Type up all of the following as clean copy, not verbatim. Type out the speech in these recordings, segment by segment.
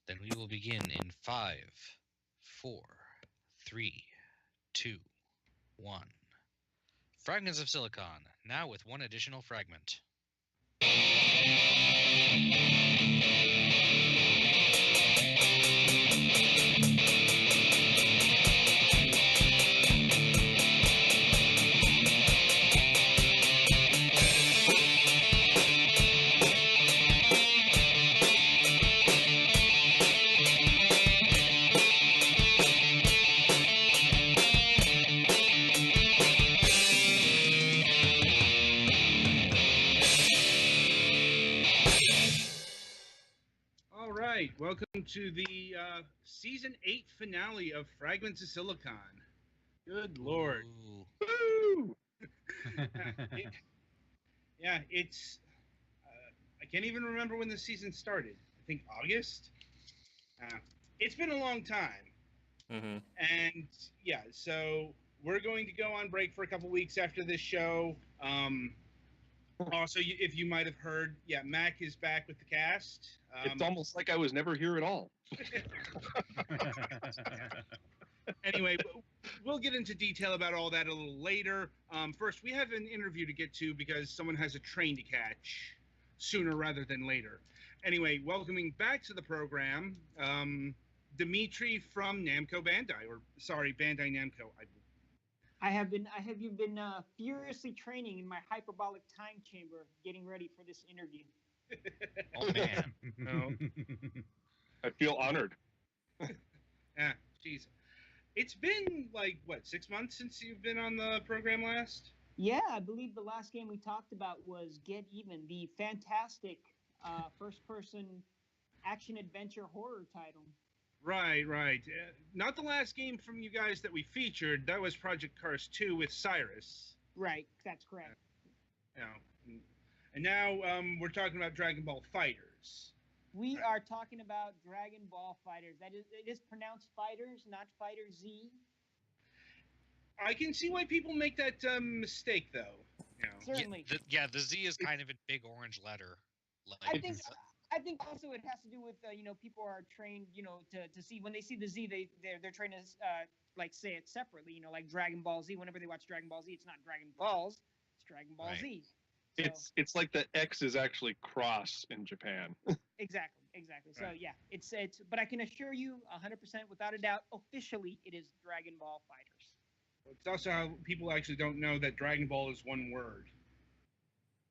Then we will begin in 5, 4, 3, 2, 1. Fragments of Silicon, now with one additional fragment. All right, welcome to the Season 8 finale of Fragments of Silicon. Good Lord. Ooh. Woo! Yeah, it's... I can't even remember when the season started. I think August? It's been a long time. Mm-hmm. And, yeah, so we're going to go on break for a couple weeks after this show. Also, if you might have heard, yeah, Mac is back with the cast. It's almost like I was never here at all. Anyway, we'll get into detail about all that a little later. First, we have an interview to get to because someone has a train to catch sooner rather than later. Anyway, welcoming back to the program, Dmitry from Namco Bandai, or sorry, Bandai Namco. I have been furiously training in my hyperbolic time chamber, getting ready for this interview. Oh, man. No. I feel honored. Yeah, jeez. It's been, like, what, 6 months since you've been on the program last? Yeah, I believe the last game we talked about was Get Even, the fantastic first-person action-adventure horror title. Right. Not the last game from you guys that we featured. That was Project Cars 2 with Cyrus. Right, that's correct. Yeah. And now we're talking about Dragon Ball Fighters. We are talking about Dragon Ball Fighters. It is pronounced Fighters, not Fighter Z. I can see why people make that mistake, though. You know. Certainly. The Z is kind of a big orange letter. I think also it has to do with people are trained to see when they see the Z they're trained to like say it separately, like Dragon Ball Z. Whenever they watch Dragon Ball Z, it's not Dragon Balls, it's Dragon Ball Z. So, it's like the X is actually cross in Japan. Exactly. So yeah, it's but I can assure you 100% without a doubt, officially it is Dragon Ball Fighters. It's also how people actually don't know that Dragon Ball is one word.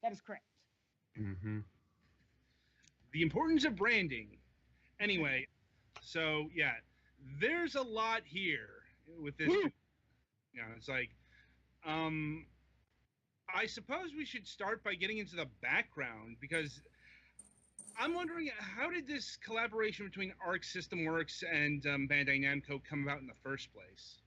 That is correct. Mm-hmm. The importance of branding. Anyway, so yeah, there's a lot here with this. It's like, I suppose we should start by getting into the background because I'm wondering how did this collaboration between Arc System Works and Bandai Namco come about in the first place?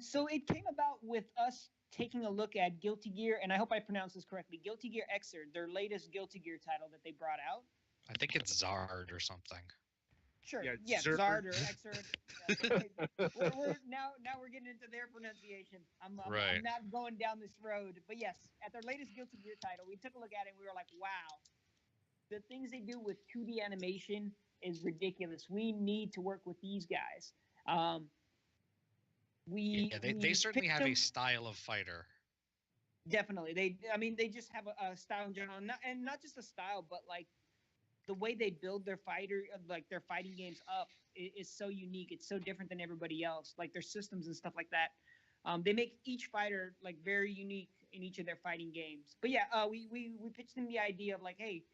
So it came about with us taking a look at Guilty Gear, and I hope I pronounced this correctly, Guilty Gear Xrd, their latest Guilty Gear title that they brought out. I think it's Zard or something. Sure, yeah, Zard or Xrd. Now we're getting into their pronunciation. I'm not going down this road. But yes, at their latest Guilty Gear title, we took a look at it and we were like, wow, the things they do with 2D animation is ridiculous. We need to work with these guys. They certainly have a style of fighter. Definitely. They just have a style in general, and not just a style, but like the way they build their their fighting games up is so unique. It's so different than everybody else. Like their systems and stuff like that. They make each fighter like very unique in each of their fighting games. But yeah, we pitched them the idea of like, hey,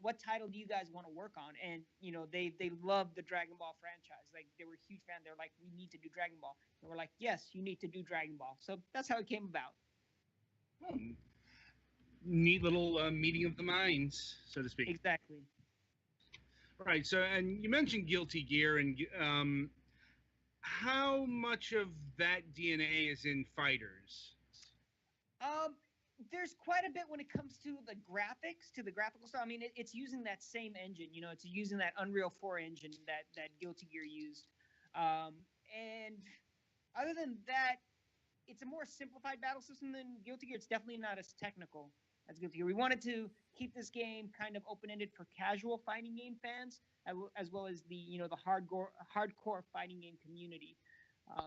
what title do you guys want to work on? And they love the Dragon Ball franchise. Like they were a huge fan. They're like, we need to do Dragon Ball. And we're like, yes, you need to do Dragon Ball. So that's how it came about. Neat little meeting of the minds, so to speak. Exactly. Right. So, and you mentioned Guilty Gear, and how much of that DNA is in Fighters? There's quite a bit when it comes to the graphics, to the graphical style. I mean, it's using that same engine. It's using that Unreal 4 engine that Guilty Gear used. And other than that, it's a more simplified battle system than Guilty Gear. It's definitely not as technical. That's Guilty Gear. We wanted to keep this game kind of open-ended for casual fighting game fans, as well as the the hardcore fighting game community.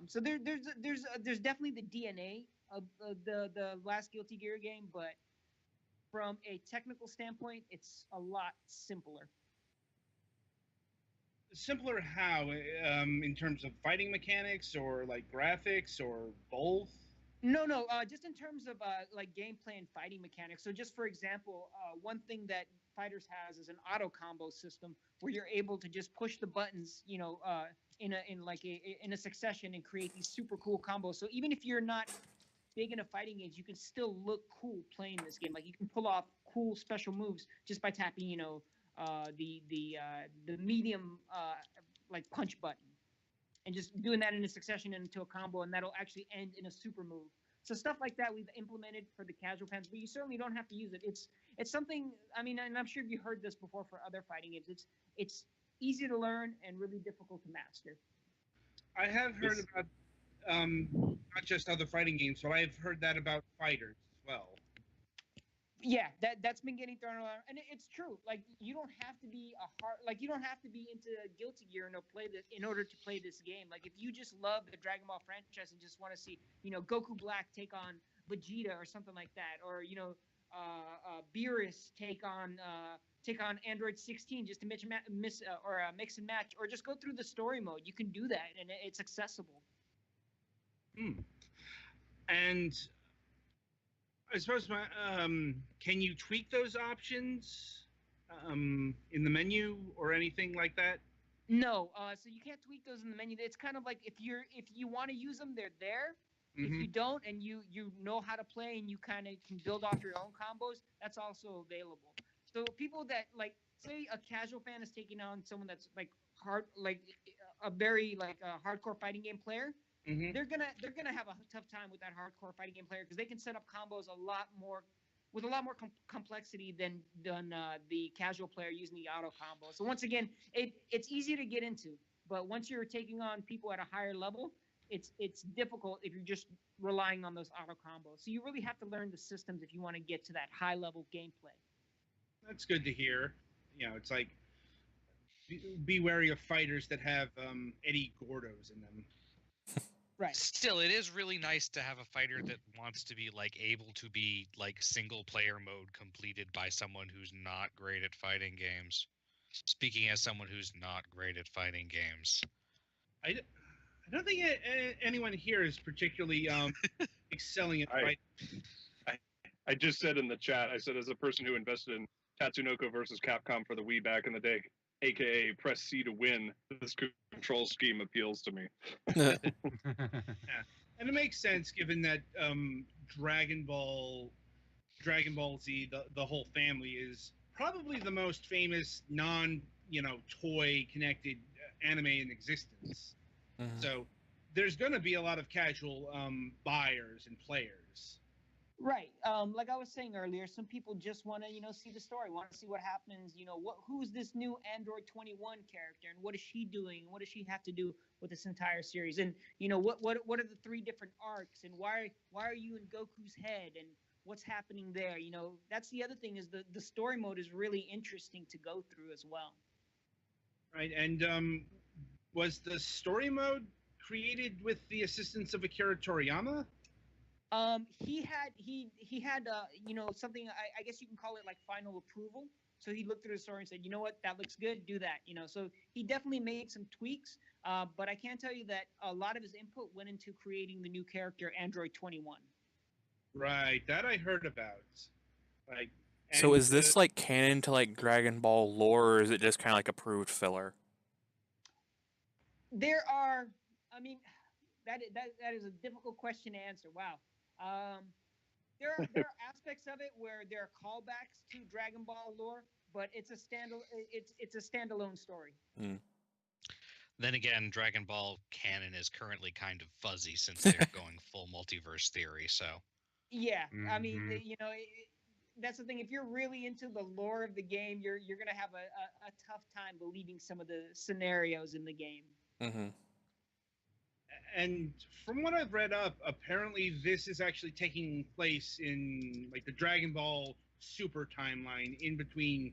So there's definitely the DNA of the last Guilty Gear game, but from a technical standpoint, it's a lot simpler. Simpler how? In terms of fighting mechanics or like graphics or both? No, no, just in terms of like gameplay and fighting mechanics. So just for example, one thing that Fighters has is an auto combo system where you're able to just push the buttons, in a succession and create these super cool combos. So even if you're not big into fighting games, you can still look cool playing this game. Like you can pull off cool special moves just by tapping, the medium like punch button, and just doing that in a succession into a combo, and that'll actually end in a super move. So stuff like that we've implemented for the casual fans, but you certainly don't have to use it. It's something. I mean, and I'm sure you heard this before for other fighting games. It's easy to learn and really difficult to master. I have heard about not just other fighting games, but I've heard that about fighters as well. Yeah, that's been getting thrown around, and it's true. Like you don't have to be you don't have to be into Guilty Gear in order to play this game. Like if you just love the Dragon Ball franchise and just want to see Goku Black take on Vegeta or something like that, or Beerus take on Android 16 just to mix and match, or just go through the story mode. You can do that, and it's accessible. And I suppose can you tweak those options in the menu or anything like that? No, so you can't tweak those in the menu. It's kind of like if you want to use them, they're there. Mm-hmm. If you don't, and you know how to play and you kind of can build off your own combos, that's also available. So people that like, say a casual fan is taking on someone that's like a very hardcore fighting game player. Mm-hmm. They're gonna have a tough time with that hardcore fighting game player because they can set up combos with a lot more complexity than the casual player using the auto combo. So once again, it's easy to get into, but once you're taking on people at a higher level, it's difficult if you're just relying on those auto combos. So you really have to learn the systems if you want to get to that high level gameplay. That's good to hear. It's like be wary of fighters that have Eddie Gordos in them. Right. Still, it is really nice to have a fighter that wants to be able to be single player mode completed by someone who's not great at fighting games. Speaking as someone who's not great at fighting games, I don't think anyone here is particularly excelling at fighting. I just said in the chat, I said as a person who invested in Tatsunoko versus Capcom for the Wii back in the day, aka press C to win, this control scheme appeals to me. Yeah. And it makes sense given that Dragon Ball Z, the whole family is probably the most famous toy connected anime in existence. Mm-hmm. So there's going to be a lot of casual buyers and players. Right. Like I was saying earlier, some people just want to, see the story, want to see what happens. Who's this new Android 21 character, and what is she doing? What does she have to do with this entire series? And what are the 3 different arcs, and why are you in Goku's head, and what's happening there? That's the other thing is the story mode is really interesting to go through as well. Right. And was the story mode created with the assistance of Akira Toriyama? He had something, I guess you can call it like final approval. So he looked through the story and said, you know what, that looks good, do that. So he definitely made some tweaks, but I can tell you that a lot of his input went into creating the new character Android 21. Right, that I heard about. So is this canon to Dragon Ball lore, or is it just kind of approved filler? There are, that is a difficult question to answer. Wow. There are aspects of it where there are callbacks to Dragon Ball lore, but it's a standalone story. Mm. Then again, Dragon Ball canon is currently kind of fuzzy since they're going full multiverse theory. So yeah, that's the thing. If you're really into the lore of the game, you're gonna have a tough time believing some of the scenarios in the game. Mm-hmm. And from what I've read up, apparently this is actually taking place in the Dragon Ball Super timeline in between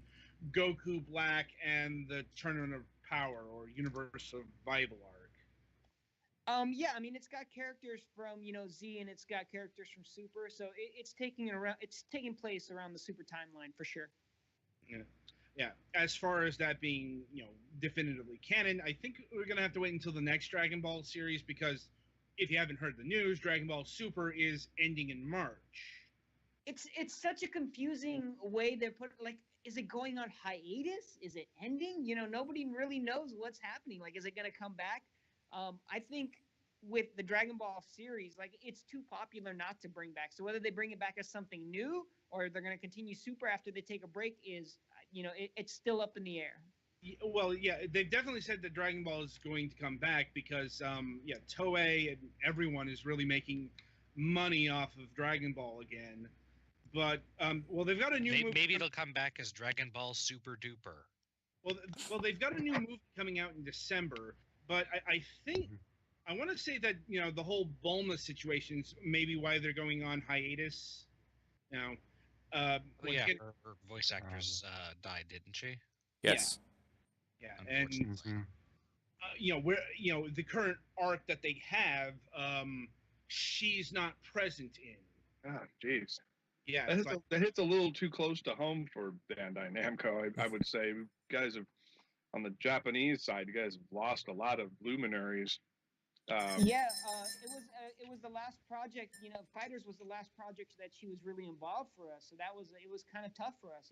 Goku Black and the Tournament of Power or Universe Survival arc. Yeah, I mean, it's got characters from Z, and it's got characters from Super, so it's taking place around the Super timeline for sure. Yeah. As far as that being definitively canon, I think we're gonna have to wait until the next Dragon Ball series, because if you haven't heard the news, Dragon Ball Super is ending in March. It's such a confusing way they put it. Like, is it going on hiatus? Is it ending? Nobody really knows what's happening. Like, is it going to come back? I think with the Dragon Ball series, like, it's too popular not to bring back. So whether they bring it back as something new or they're going to continue Super after they take a break is, it's still up in the air. Well, yeah, they've definitely said that Dragon Ball is going to come back because, Toei and everyone is really making money off of Dragon Ball again. But, they've got a new movie. Maybe it'll come back as Dragon Ball Super Duper. Well, they've got a new movie coming out in December, but I think, I want to say that, the whole Bulma situation's maybe why they're going on hiatus. Her voice actress died, didn't she? Yes. Yeah, and the current arc that they have, she's not present in. Ah, jeez. Yeah, that hits a little too close to home for Bandai Namco. I would say, you guys have, on the Japanese side, you guys have lost a lot of luminaries. It was the last project. Fighters was the last project that she was really involved for us. So it was kind of tough for us.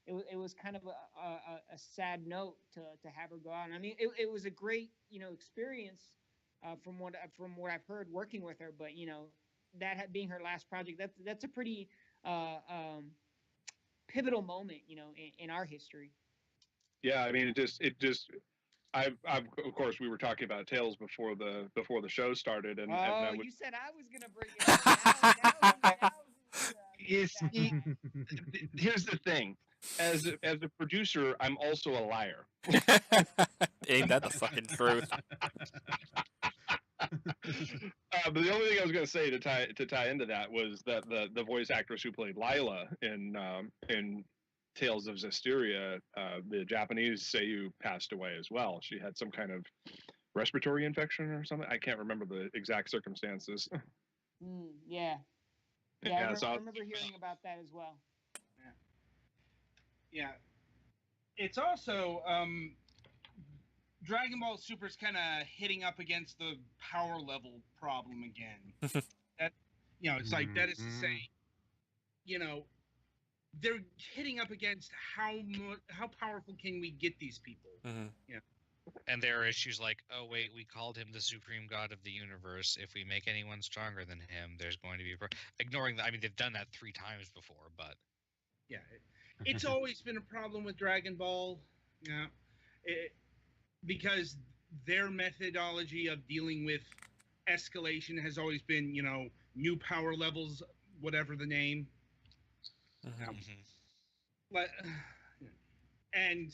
It was kind of a sad note to have her go out. I mean, it was a great experience from what I've heard working with her. But that being her last project, that's a pretty pivotal moment in our history. Yeah, I mean, it just. I've of course we were talking about Tales before the show started, and you said I was gonna bring it up. Here's the thing. As a producer, I'm also a liar. Ain't that the fucking truth? But the only thing I was going to say to tie into that was that the voice actress who played Lila in Tales of Zestiria, the Japanese Seiyu passed away as well. She had some kind of respiratory infection or something. I can't remember the exact circumstances. Yeah. I remember hearing about that as well. Yeah. It's also Dragon Ball Super's kind of hitting up against the power level problem again. That it's like, that is to say, they're hitting up against how powerful can we get these people? And there are issues like, oh wait, we called him the supreme god of the universe. If we make anyone stronger than him, there's going to be ignoring that. I mean, they've done that 3 times before, but yeah, it's always been a problem with Dragon Ball, because their methodology of dealing with escalation has always been, new power levels, whatever the name. And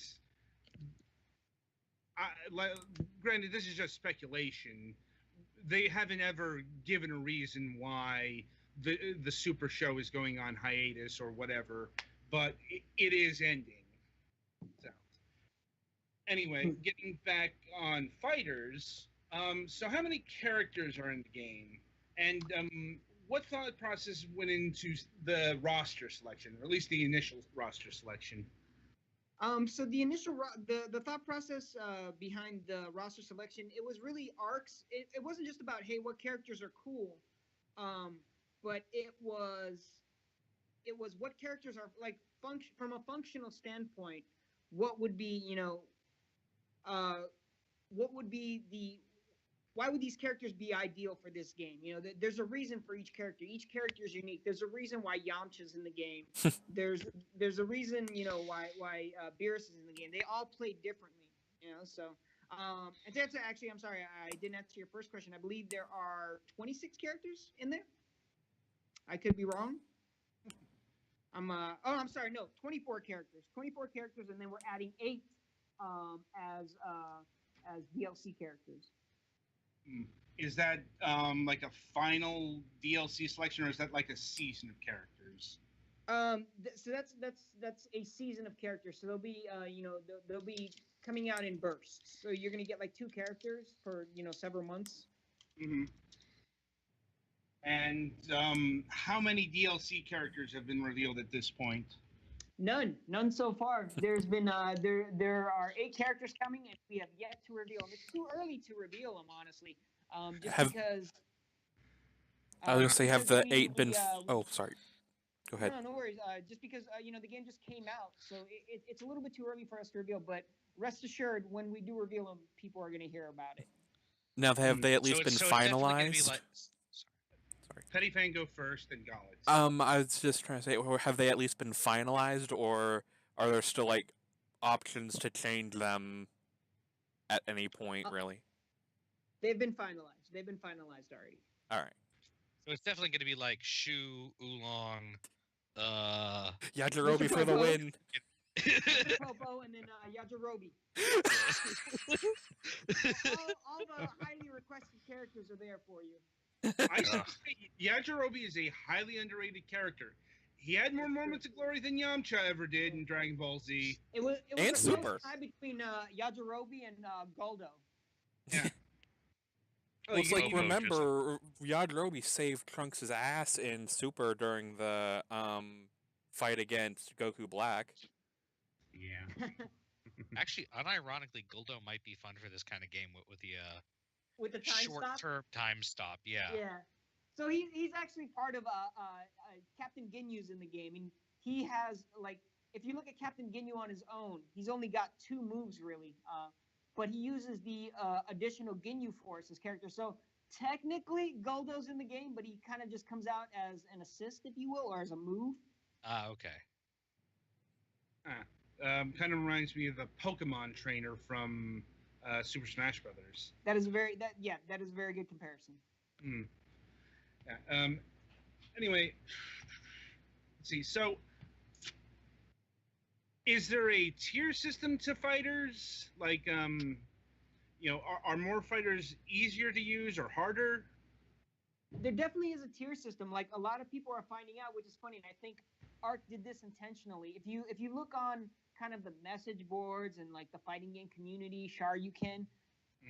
granted, this is just speculation. They haven't ever given a reason why the Super show is going on hiatus or whatever, but it is ending. So, anyway, getting back on Fighters. So, how many characters are in the game, and what thought process went into the roster selection, or at least the initial roster selection? So the initial the thought process behind the roster selection, it was really arcs. It wasn't just about, hey, what characters are cool, but it was what characters are like from a functional standpoint. What would be why would these characters be ideal for this game? There's a reason for each character. Each character is unique. There's a reason why Yamcha's in the game. there's a reason, why Beerus is in the game. They all play differently, So, and that's actually, I'm sorry, I didn't answer your first question. I believe there are 26 characters in there. I could be wrong. I'm sorry, no, 24 characters. 24 characters, and then we're adding 8 as DLC characters. Is that like a final DLC selection, or is that like a season of characters? So that's a season of characters. So they'll be they'll be coming out in bursts. So you're gonna get like 2 characters for several months. Mm-hmm. And how many DLC characters have been revealed at this point? None so far. There's been there are 8 characters coming, and we have yet to reveal them. It's too early to reveal them, honestly. Because I was gonna say, have the 8 been? Oh, sorry. Go ahead. No worries. Just because the game just came out, so it's a little bit too early for us to reveal. But rest assured, when we do reveal them, people are going to hear about it. Now, have they at least been finalized? Sorry. Petty Fang go first, then Gauntlets. I was just trying to say, have they at least been finalized, or are there still like options to change them at any point? Really? They've been finalized. They've been finalized already. All right. So it's definitely going to be like Shu, Oolong, Yajirobe for the win. Popo and then Yajirobe. all the highly requested characters are there for you. I should say Yajirobe is a highly underrated character. He had more moments of glory than Yamcha ever did in Dragon Ball Z. It was and a Super tie between Yajirobe and Guldo. Yeah. Well, it's like, remember, Yajirobe saved Trunks' ass in Super during the fight against Goku Black. Yeah. Actually, unironically, Guldo might be fun for this kind of game with the time short-term time stop. Yeah. Yeah. So he's actually part of Captain Ginyu's in the game, and he has if you look at Captain Ginyu on his own, he's only got 2 moves really. But he uses the additional Ginyu Force, his character. So technically, Guldo's in the game, but he kind of just comes out as an assist, if you will, or as a move. Okay. Kind of reminds me of the Pokemon trainer from Super Smash Brothers. That is a very good comparison. Hmm. Yeah, anyway, let's see. So, is there a tier system to fighters? Like, are more fighters easier to use or harder? There definitely is a tier system. Like, a lot of people are finding out, which is funny. And I think Arc did this intentionally. If you look on kind of the message boards and like the fighting game community, Shoryuken,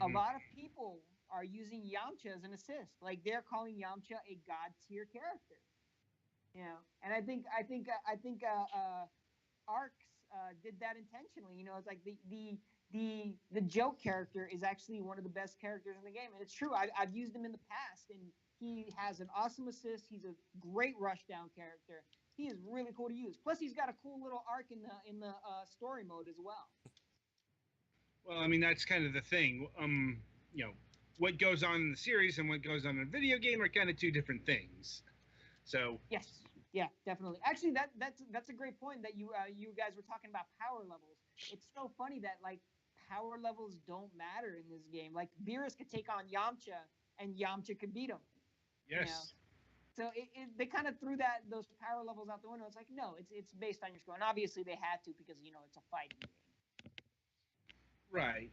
a lot of people are using Yamcha as an assist. Like, they're calling Yamcha a god tier character. And I think Arc did that intentionally. It's like the joke character is actually one of the best characters in the game, and it's true. I've used him in the past, and he has an awesome assist. He's a great rushdown character. He is really cool to use. Plus, he's got a cool little arc in the story mode as well. Well, I mean, that's kind of the thing. What goes on in the series and what goes on in a video game are kind of 2 different things. So yes. Yeah, definitely. Actually, that's a great point that you guys were talking about power levels. It's so funny that like power levels don't matter in this game. Like, Beerus could take on Yamcha and Yamcha could beat him. Yes. So they kind of threw those power levels out the window. It's like, no, it's based on your score, and obviously they had to because it's a fighting game. Right.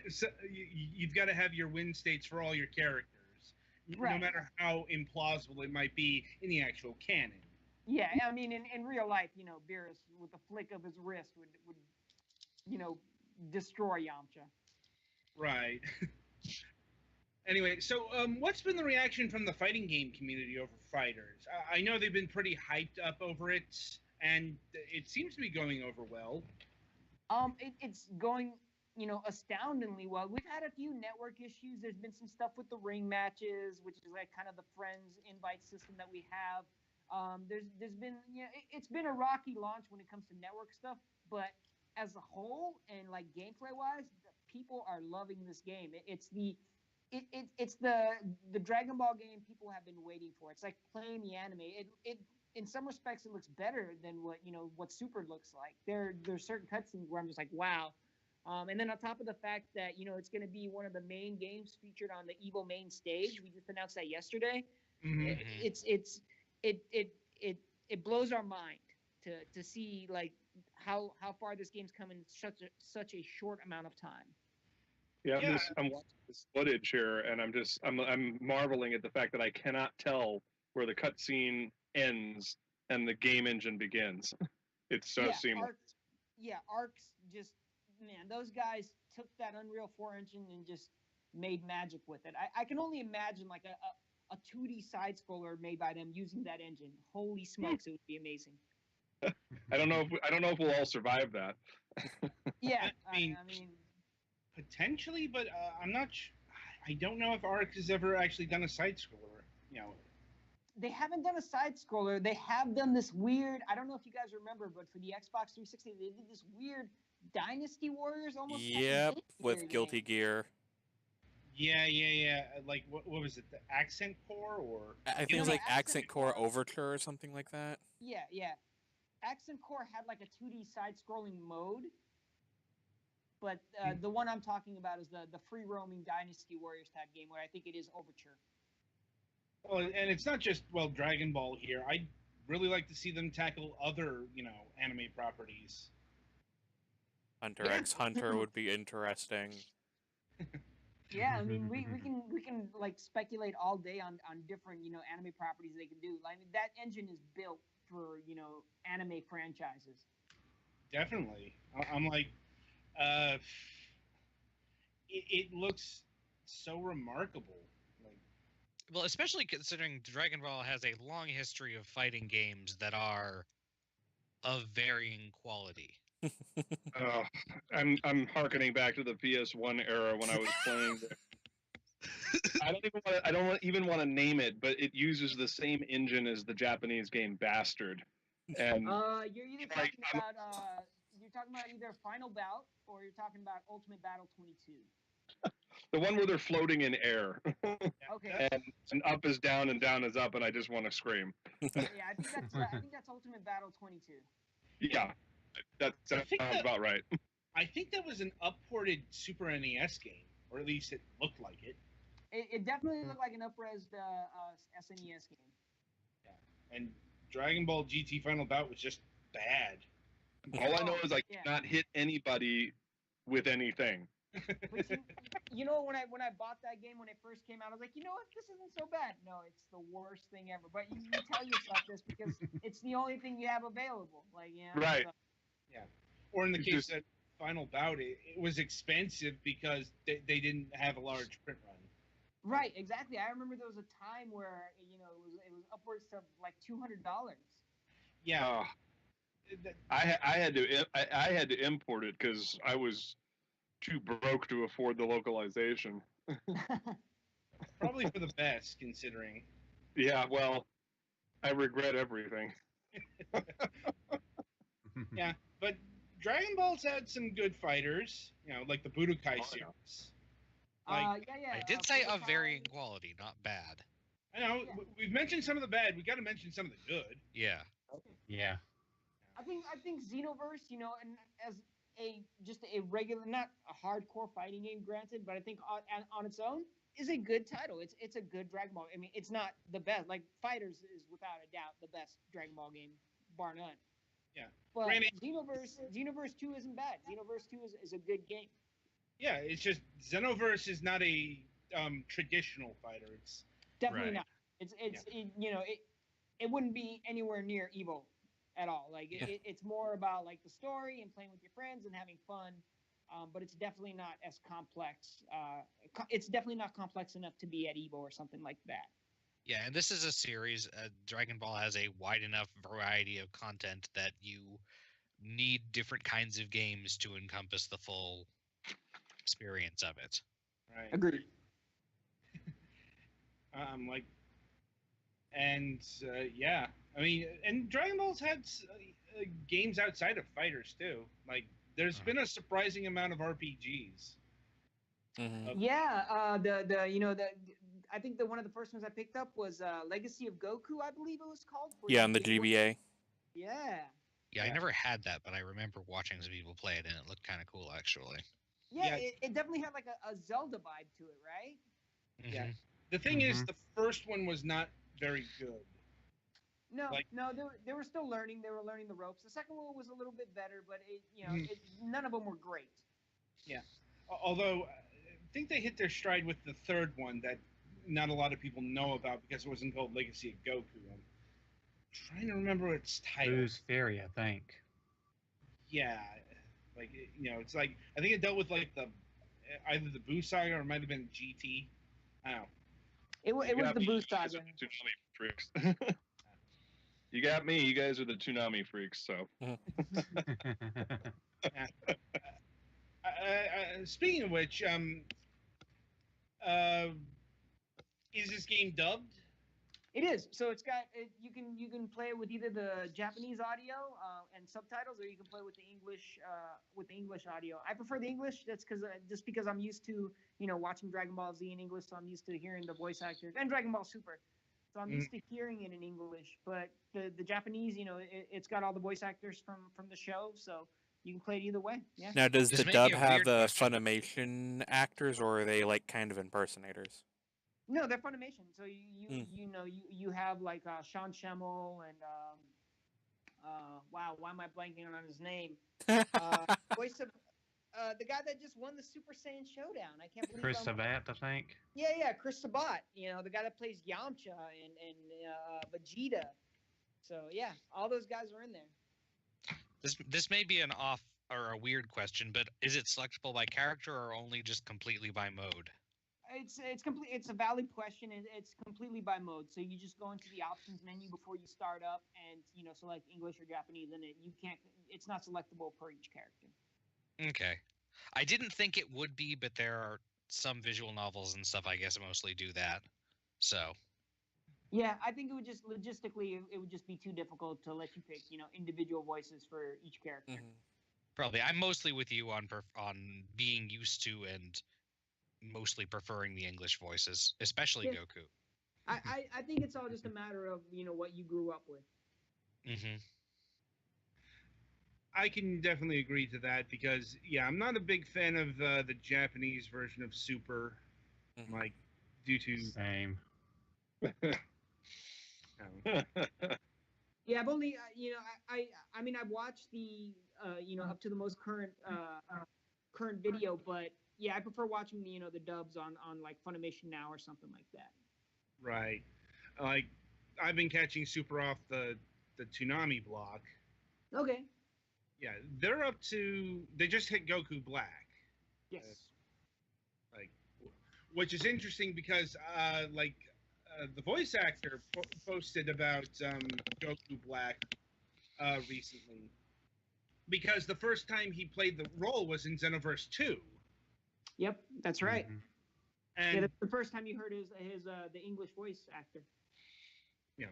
So you've got to have your win states for all your characters. Right. No matter how implausible it might be in the actual canon. Yeah, I mean, in real life, Beerus, with a flick of his wrist, would destroy Yamcha. Right. Anyway, so what's been the reaction from the fighting game community over fighters? I know they've been pretty hyped up over it, and it seems to be going over well. It's going astoundingly well. We've had a few network issues. There's been some stuff with the ring matches, which is like kind of the friends invite system that we have. There's been it's been a rocky launch when it comes to network stuff, but as a whole and like gameplay wise, people are loving this game. It's the Dragon Ball game people have been waiting for. It's like playing the anime. It in some respects it looks better than what Super looks like. There's certain cutscenes where I'm just like, wow. And then on top of the fact that it's going to be one of the main games featured on the Evo main stage, we just announced that yesterday. Mm-hmm. It blows our mind to see like how far this game's come in such a short amount of time. Yeah, I'm watching this footage here, and I'm marveling at the fact that I cannot tell where the cutscene ends and the game engine begins. It's so seamless. Arc's just, man, those guys took that Unreal 4 engine and just made magic with it. I can only imagine like a 2D side scroller made by them using that engine. Holy smokes, it would be amazing. I don't know if we'll all survive that. Yeah, I mean potentially, but I'm not. I don't know if Arc has ever actually done a side scroller. You know, they haven't done a side scroller. They have done this weird. I don't know if you guys remember, but for the Xbox 360, they did this weird Dynasty Warriors almost. Yep, with Guilty Gear. Yeah. Like what was it? The Accent Core or I think it was like Accent Core Overture or something like that. Yeah. Accent Core had like a 2D side-scrolling mode, but the one I'm talking about is the free-roaming Dynasty Warriors type game, where I think it is Overture. Well, and it's not just Dragon Ball here. I'd really like to see them tackle other anime properties. Hunter x Hunter would be interesting. Yeah, I mean, we can like speculate all day on different anime properties they can do. Like that engine is built for anime franchises. Definitely, I'm like, it looks so remarkable. Well, especially considering Dragon Ball has a long history of fighting games that are of varying quality. I'm harkening back to the PS1 era when I was playing. I don't even want to name it, but it uses the same engine as the Japanese game Bastard. And you're either talking about either Final Bout or you're talking about Ultimate Battle 22. The one where they're floating in air. Okay. And up is down and down is up, and I just want to scream. Yeah, I think that's Ultimate Battle 22. Yeah, that sounds about right. I think that was an upported Super NES game, or at least it looked like it. It definitely looked like an up-resed SNES game. Yeah, and Dragon Ball GT Final Bout was just bad. All I know is I cannot hit anybody with anything. But when I bought that game when it first came out, I was like, what, this isn't so bad. No, it's the worst thing ever. But you tell yourself this because it's the only thing you have available. Like, right. So. Yeah. Or in the case of Final Bout, it was expensive because they didn't have a large print run. Right, exactly. I remember there was a time where it was upwards of like $200. Yeah. I had to import it because I was too broke to afford the localization. Probably for the best, considering. Yeah, well, I regret everything. Yeah, but Dragon Ball's had some good fighters, like the Budokai series. Yeah. I did say of varying quality, not bad. I know. Yeah. We've mentioned some of the bad. We got to mention some of the good. Yeah. Yeah. I think Xenoverse, and as just a regular, not a hardcore fighting game, granted, but I think on its own is a good title. It's a good Dragon Ball. I mean, it's not the best. Like Fighters is without a doubt the best Dragon Ball game, bar none. Yeah. But Xenoverse 2 isn't bad. Xenoverse 2 is a good game. Yeah, it's just Xenoverse is not a traditional fighter. It's definitely not. It wouldn't be anywhere near Evo at all. Like it's more about like the story and playing with your friends and having fun. But it's definitely not as complex. It's definitely not complex enough to be at Evo or something like that. Yeah, and this is a series. Dragon Ball has a wide enough variety of content that you need different kinds of games to encompass the full experience of it. Right. Agreed. Yeah. I mean, and Dragon Ball's had games outside of fighters too. Like, there's been a surprising amount of RPGs. Mm-hmm. I think one of the first ones I picked up was Legacy of Goku, I believe it was called. Yeah, on the GBA. Yeah, I never had that, but I remember watching some people play it, and it looked kind of cool, actually. Yeah, it definitely had like a Zelda vibe to it, right? Mm-hmm. Yeah. The thing is, the first one was not very good. No, they were still learning. They were learning the ropes. The second one was a little bit better, but none of them were great. Yeah. Although, I think they hit their stride with the third one that not a lot of people know about because it wasn't called Legacy of Goku. trying to remember its title. Boo's Fury, I think. Yeah, like it's like I think it dealt with like the either the Boo saga or it might have been GT. I don't know. It was the Boo saga. Tsunami freaks. You got me. You guys are the Toonami freaks. So. Speaking of which, is this game dubbed? It is. So it's got you can play it with either the Japanese audio and subtitles, or you can play with the English audio. I prefer the English. That's just because I'm used to watching Dragon Ball Z in English, so I'm used to hearing the voice actors and Dragon Ball Super. So I'm used to hearing it in English. But the Japanese, it's got all the voice actors from the show, so you can play it either way. Yeah. Now, does This the may be dub a have weird the question. Funimation actors, or are they like kind of impersonators? No, they're Funimation. So you have like Sean Schemmel and wow, why am I blanking on his name? Voice of the guy that just won the Super Saiyan Showdown. I can't believe Chris Sabat, I think. Yeah, Chris Sabat. The guy that plays Yamcha and Vegeta. So yeah, all those guys are in there. This may be an off or a weird question, but is it selectable by character or only just completely by mode? It's complete. It's a valid question. It's completely by mode. So you just go into the options menu before you start up, and select English or Japanese, and you can't. It's not selectable per each character. Okay. I didn't think it would be, but there are some visual novels and stuff, I guess, mostly do that. So. Yeah, I think it would just logistically, it would just be too difficult to let you pick, individual voices for each character. Mm-hmm. Probably. I'm mostly with you on being used to and mostly preferring the English voices, especially Goku. I think it's all just a matter of, what you grew up with. Mm-hmm. I can definitely agree to that because, I'm not a big fan of the Japanese version of Super, like, due to... Same. Yeah, I've only, I mean, I've watched the, up to the most current video, but yeah, I prefer watching the dubs on like Funimation Now or something like that. Right. Like, I've been catching Super off the Toonami block. Okay. Yeah, they just hit Goku Black. Yes. Which is interesting because, the voice actor posted about Goku Black recently. Because the first time he played the role was in Xenoverse 2. Yep, that's right. Mm-hmm. And that's the first time you heard his the English voice actor. Yeah,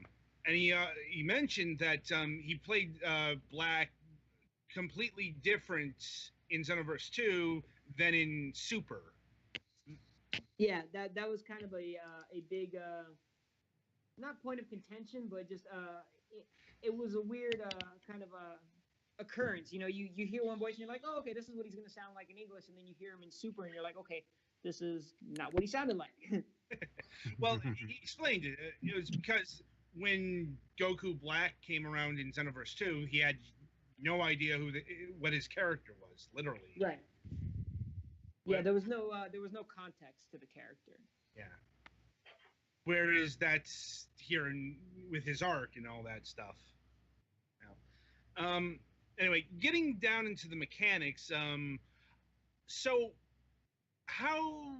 and he mentioned that he played Black completely different in Xenoverse 2 than in Super. Yeah, that was kind of a big not point of contention, but just it was a weird kind of occurrence. You hear one voice and you're like, oh, okay, this is what he's going to sound like in English, and then you hear him in Super and you're like, okay, this is not what he sounded like. Well, he explained it. It was because when Goku Black came around in Xenoverse 2, he had no idea what his character was, literally. Right. Yeah, there was no context to the character. Yeah. Whereas that's here with his arc and all that stuff. Now, anyway, getting down into the mechanics. So, how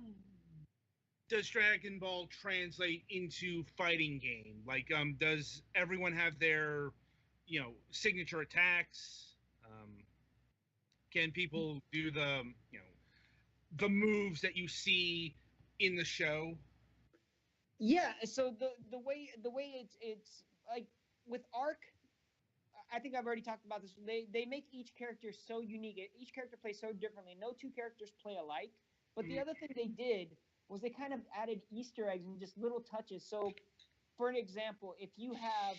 does Dragon Ball translate into fighting game? Like, does everyone have their, signature attacks? Can people do the moves that you see in the show? Yeah, so the way it's like with Arc, I think I've already talked about this. They make each character so unique. Each character plays so differently. No two characters play alike. But the other thing they did was they kind of added Easter eggs and just little touches. So, for an example, if you have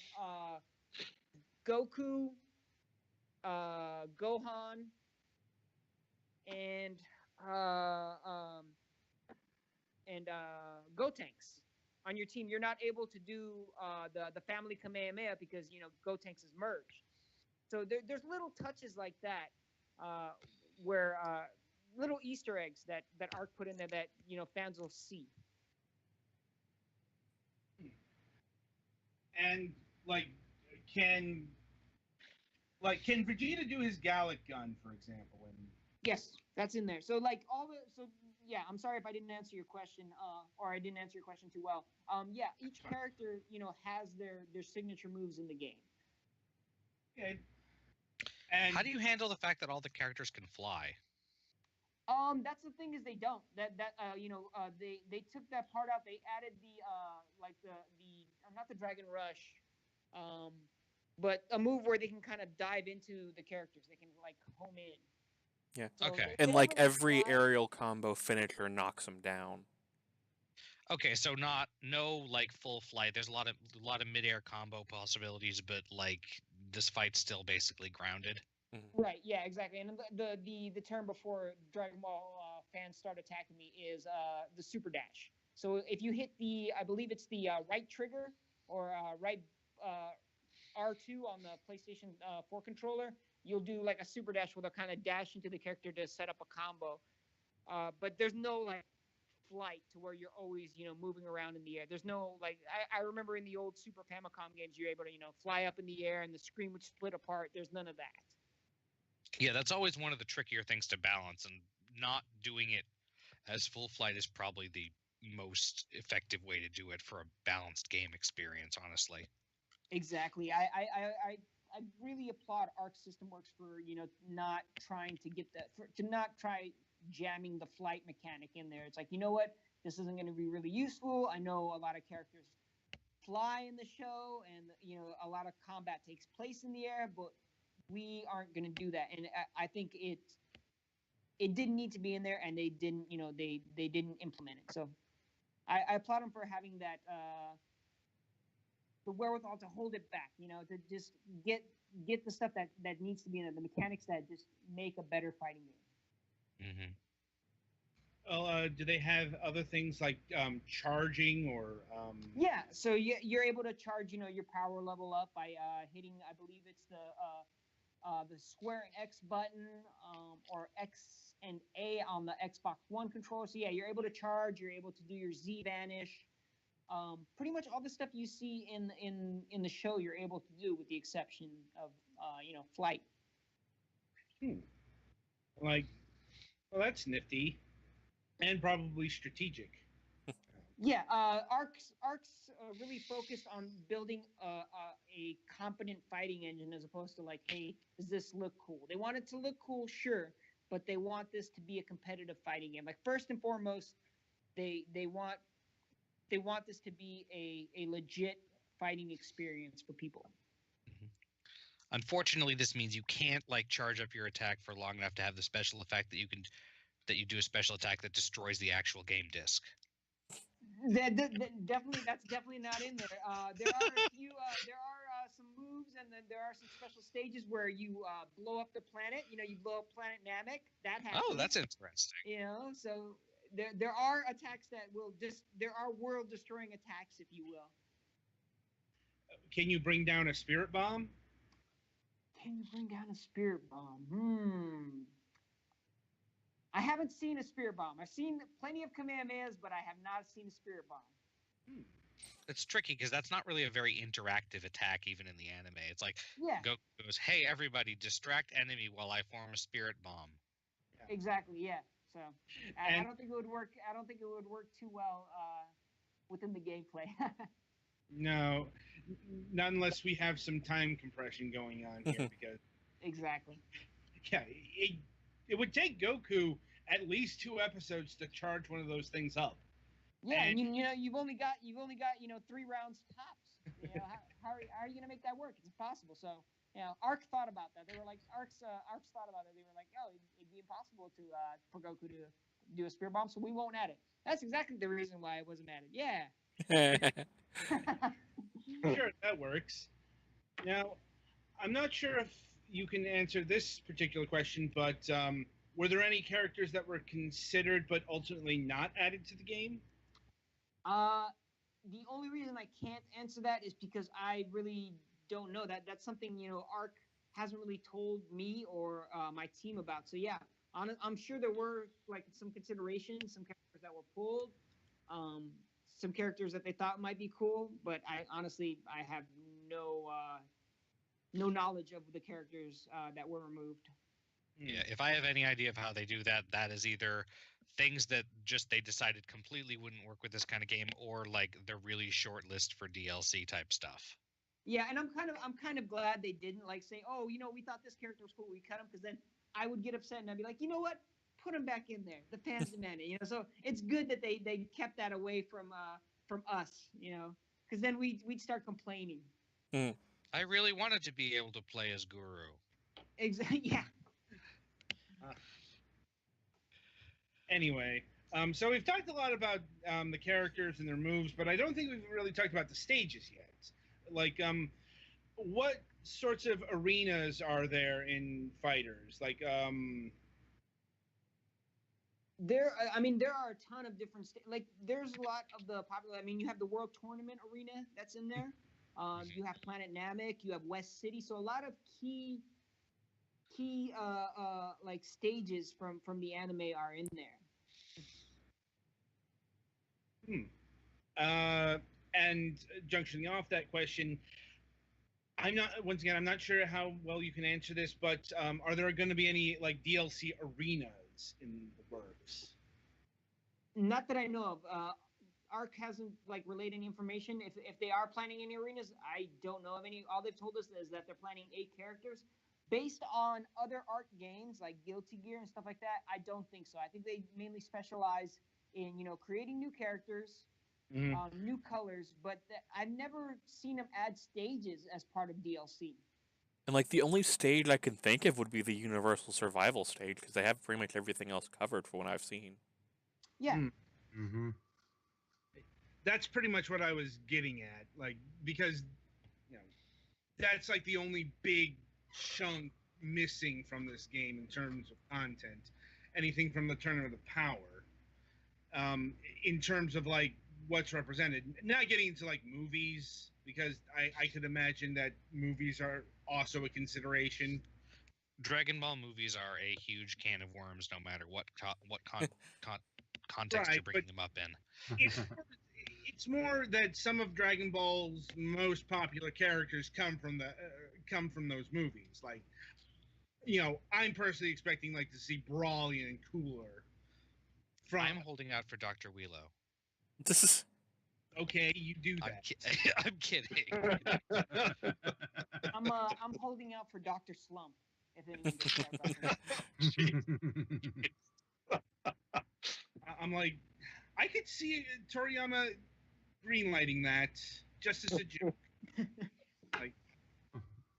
Goku, Gohan, and Gotenks on your team, you're not able to do the family Kamehameha because Gotenks is merged. So there's little touches like that where little Easter eggs that Arc put in there that fans will see. And like, can Vegeta do his Gallic gun, for example? And Yes, that's in there. So like yeah, I'm sorry if I didn't answer your question, or I didn't answer your question too well. Yeah, each character, has their signature moves in the game. okay. And How do you handle the fact that all the characters can fly? That's the thing is they don't. They took that part out. They added the not the Dragon Rush, but a move where they can kind of dive into the characters. They can like home in. Yeah. So Okay. And they like don't really every fly. aerial combo finisher knocks him down. Okay, so no like full flight. There's a lot of midair combo possibilities, but like this fight's still basically grounded. Right. Yeah. Exactly. And the term before Dragon Ball fans start attacking me is the super dash. So if you hit I believe it's the right trigger or right R2 on the PlayStation 4 controller, you'll do like a super dash where they'll kind of dash into the character to set up a combo. But there's no like flight to where you're always moving around in the air. There's no like I remember in the old Super Famicom games you're able to fly up in the air and the screen would split apart. There's none of that. Yeah, that's always one of the trickier things to balance, and not doing it as full flight is probably the most effective way to do it for a balanced game experience, honestly. Exactly. I really applaud Arc System Works for not trying to get to not try jamming the flight mechanic in there. It's like, you know what, this isn't going to be really useful. I know a lot of characters fly in the show, and a lot of combat takes place in the air, but we aren't going to do that. And I think it didn't need to be in there, and they didn't they didn't implement it. So I applaud them for having that the wherewithal to hold it back, to just get the stuff that needs to be in it, the mechanics that just make a better fighting game. Mm-hmm. well, do they have other things like charging or? Yeah, so you're able to charge, your power level up by hitting, I believe it's the square and X button, or X and A on the Xbox One controller. So yeah, you're able to charge. You're able to do your Z vanish. Pretty much all the stuff you see in the show, you're able to do, with the exception of flight. Well, that's nifty, and probably strategic. Yeah, Arc's really focused on building a competent fighting engine as opposed to like, hey, does this look cool? They want it to look cool, sure, but they want this to be a competitive fighting game. Like first and foremost, they want this to be a legit fighting experience for people. Unfortunately, this means you can't like charge up your attack for long enough to have the special effect that you do a special attack that destroys the actual game disc. That's definitely not in there. There are a few. There are some moves, and then there are some special stages where you blow up the planet. You blow up Planet Namek. That happens. Oh, that's interesting. So there are attacks that will there are world destroying attacks, if you will. Can you bring down a spirit bomb? Can you bring down a spirit bomb? I haven't seen a spirit bomb. I've seen plenty of Kamehamehas, but I have not seen a spirit bomb. It's tricky because that's not really a very interactive attack, even in the anime. It's like Yeah. Goku goes, "Hey, everybody, distract enemy while I form a spirit bomb." Exactly. Yeah. So I don't think it would work. I don't think it would work too well within the gameplay. No, not unless we have some time compression going on here, because Exactly. yeah, it would take Goku at least 2 episodes to charge one of those things up. Yeah, and you've only got 3 rounds tops. How are you gonna make that work? It's impossible. So Arc thought about that. They were like Arc's thought about it. They were like, oh, it'd be impossible for Goku to do a spirit bomb, so we won't add it. That's exactly the reason why it wasn't added. Yeah. Sure, that works. Now, I'm not sure if you can answer this particular question, but were there any characters that were considered but ultimately not added to the game? The only reason I can't answer that is because I really don't know. That's something Arc hasn't really told me or my team about. So yeah, I'm sure there were like some considerations, some characters that were pulled, some characters that they thought might be cool, but I honestly have no no knowledge of the characters that were removed. Yeah, if I have any idea of how they do that, that is either things that just they decided completely wouldn't work with this kind of game, or like the really short list for DLC type stuff. Yeah, and I'm kind of glad they didn't like say, oh, we thought this character was cool, we cut him, because then I would get upset and I'd be like, you know what, put him back in there. The fans demand it, So it's good that they kept that away from us, because then we'd start complaining. I really wanted to be able to play as Guru. Exactly. Yeah. Anyway, so we've talked a lot about the characters and their moves, but I don't think we've really talked about the stages yet. Like, what sorts of arenas are there in fighters? Like, there are a ton of different there's a lot of the popular. You have the World Tournament arena that's in there. You have Planet Namek, you have West City, so a lot of key like stages from the anime are in there. And junctioning off that question, I'm not sure how well you can answer this, but are there going to be any like DLC arenas in the works? Not that I know of. Arc hasn't relayed any information. If they are planning any arenas, I don't know of any. All they've told us is that they're planning 8 characters. Based on other Arc games like Guilty Gear and stuff like that, I don't think so. I think they mainly specialize in creating new characters, new colors, but I've never seen them add stages as part of DLC. And the only stage I can think of would be the Universal Survival stage, because they have pretty much everything else covered from what I've seen. Yeah. Mm-hmm. That's pretty much what I was getting at, because that's the only big chunk missing from this game in terms of content. Anything from the Tournament of Power, in terms of what's represented. Not getting into movies, because I could imagine that movies are also a consideration. Dragon Ball movies are a huge can of worms, no matter what context you're bringing them up in. It's more that some of Dragon Ball's most popular characters come from those movies. I'm personally expecting to see Brawly and Cooler. I'm holding out for Dr. Wheelo. This is okay. You do that. I'm kidding. I'm holding out for Dr. Slump. If anyone gets that I'm I could see Toriyama greenlighting that just as a joke.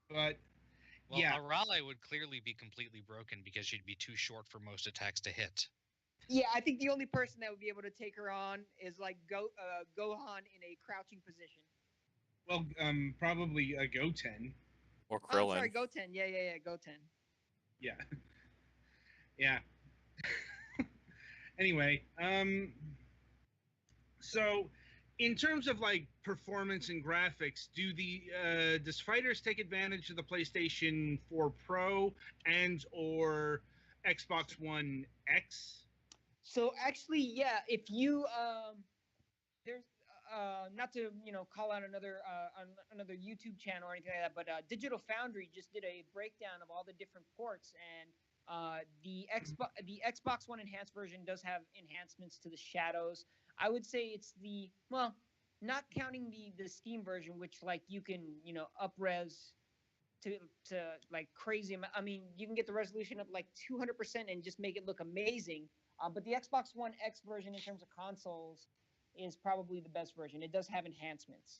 But well, yeah, Arale would clearly be completely broken because she'd be too short for most attacks to hit. Yeah, I think the only person that would be able to take her on is Gohan in a crouching position. Well, probably Goten. Or Krillin. Oh, sorry, Goten. Yeah, Goten. Yeah. Yeah. Anyway, so in terms of performance and graphics, does Fighters take advantage of the PlayStation 4 Pro and or Xbox One X? So actually, yeah, if you there's not to call out another YouTube channel or anything like that, but Digital Foundry just did a breakdown of all the different ports, and the Xbox One enhanced version does have enhancements to the shadows. I would say it's not counting the Steam version, which you can up-res to crazy. I mean, you can get the resolution up 200% and just make it look amazing. But the Xbox One X version in terms of consoles is probably the best version. It does have enhancements.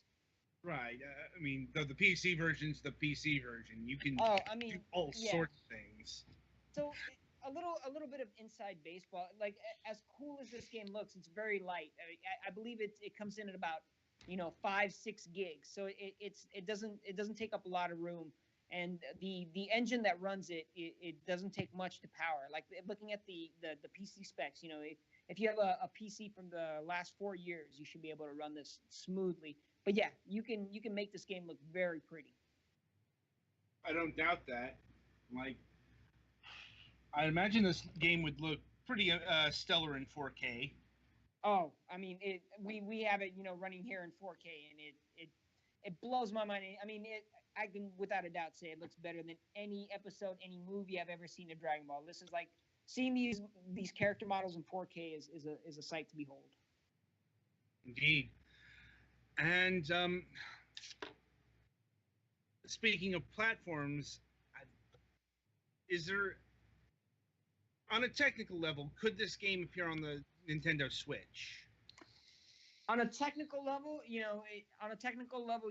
Right. I mean, the PC version's the PC version. You can do all sorts of things. So a little bit of inside baseball. As cool as this game looks, it's very light. I believe it comes in at about 5-6 gigs. So it doesn't take up a lot of room. And the engine that runs it doesn't take much to power. Looking at the PC specs, if you have a PC from the last 4 years, you should be able to run this smoothly. But yeah, you can make this game look very pretty. I don't doubt that. I imagine this game would look pretty stellar in 4K. Oh, I mean, we have it running here in 4K, and it blows my mind. I mean, I can without a doubt say it looks better than any episode, any movie I've ever seen of Dragon Ball. This is like seeing these character models in 4K is a sight to behold. Indeed. And speaking of platforms, is there, on a technical level, could this game appear on the Nintendo Switch? On a technical level,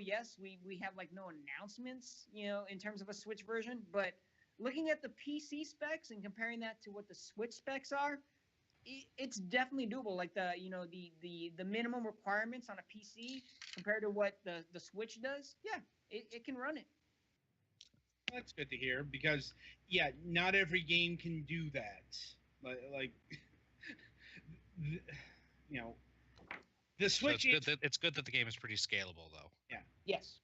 yes. We have like no announcements, in terms of a Switch version. But looking at the PC specs and comparing that to what the Switch specs are, it's definitely doable. Like the minimum requirements on a PC compared to what the Switch does, yeah, it can run it. That's good to hear because, yeah, not every game can do that. Like the Switch. So it's good that the game is pretty scalable, though. Yeah. Yes.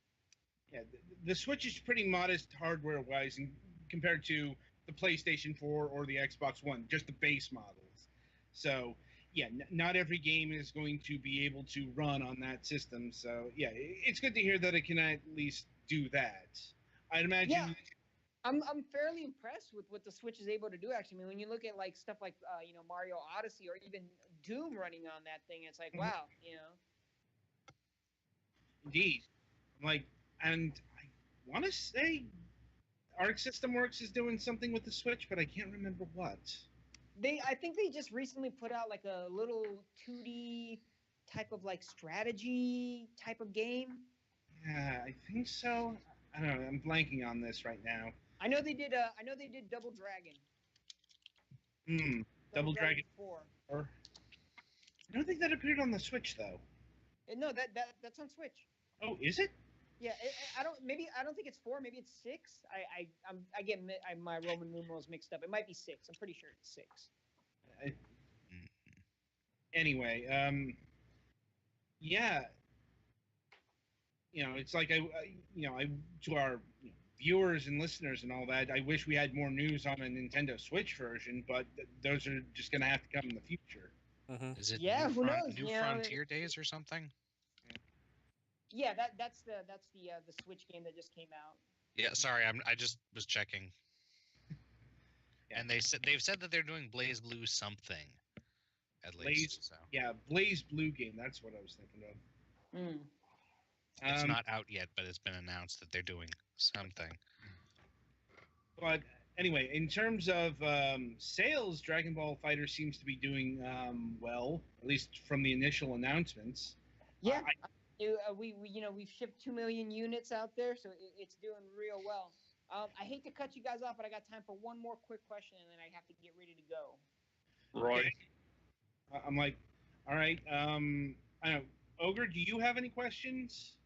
Yeah, the Switch is pretty modest hardware-wise compared to the PlayStation 4 or the Xbox One, just the base models. So, yeah, not every game is going to be able to run on that system. So, yeah, it's good to hear that it can at least do that. I'd imagine. Yeah. I'm fairly impressed with what the Switch is able to do. Actually, I mean, when you look at like stuff like Mario Odyssey or even Doom running on that thing, it's like wow, Indeed, and I want to say Arc System Works is doing something with the Switch, but I can't remember what. I think they just recently put out like a little 2D type of like strategy type of game. Yeah, I think so. I don't know. I'm blanking on this right now. I know they did Double Dragon. Double Dragon 4. I don't think that appeared on the Switch though. No, that's on Switch. Oh, is it? Yeah, I don't think it's 4. Maybe it's 6. I get my Roman numerals mixed up. It might be 6. I'm pretty sure it's 6. Anyway, yeah. It's like I to our viewers and listeners and all that. I wish we had more news on a Nintendo Switch version, but those are just going to have to come in the future. Mm-hmm. Is it who knows? New Frontier Days or something? Yeah, that's the Switch game that just came out. Yeah, sorry, I just was checking. Yeah. And they've said that they're doing Blaze Blue something, at least. So. Yeah, Blaze Blue game. That's what I was thinking of. It's not out yet, but it's been announced that they're doing something. But anyway, in terms of sales, Dragon Ball Fighter seems to be doing well, at least from the initial announcements. Yeah, we've shipped 2 million units out there, so it's doing real well. I hate to cut you guys off, but I got time for one more quick question, and then I have to get ready to go. Right. Okay. I'm like, all right. I don't know. Ogre, do you have any questions?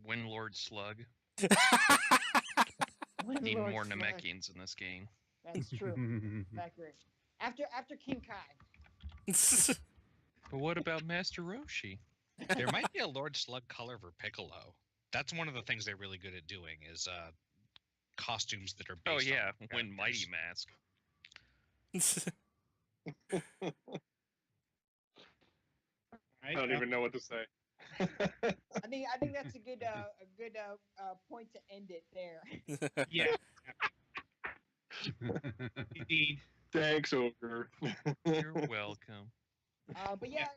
Windlord Slug. Need more Namekians in this game. That's true. Accurate. After King Kai. But what about Master Roshi? There might be a Lord Slug color for Piccolo. That's one of the things they're really good at doing is costumes that are based on When Mighty Mask. I don't even know what to say. I think that's a good point to end it there. Yeah. Indeed. Thanks, Ogre. You're welcome. But yeah,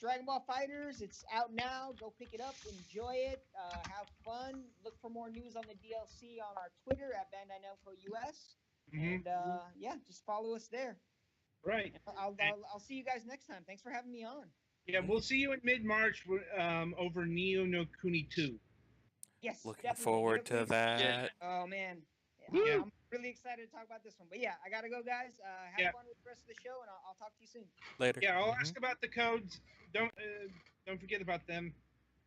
Dragon Ball FighterZ, it's out now. Go pick it up, enjoy it, have fun. Look for more news on the DLC on our Twitter at Bandai Namco US, and yeah, just follow us there. Right. I'll see you guys next time. Thanks for having me on. Yeah, we'll see you in mid-March over Neo no Kuni 2. Yes, Looking definitely. forward to that. Yeah. Oh man, Yeah. I'm really excited to talk about this one. But yeah, I gotta go, guys. Have fun with the rest of the show, and I'll talk to you soon. Later. Yeah, I'll ask about the codes. Don't forget about them.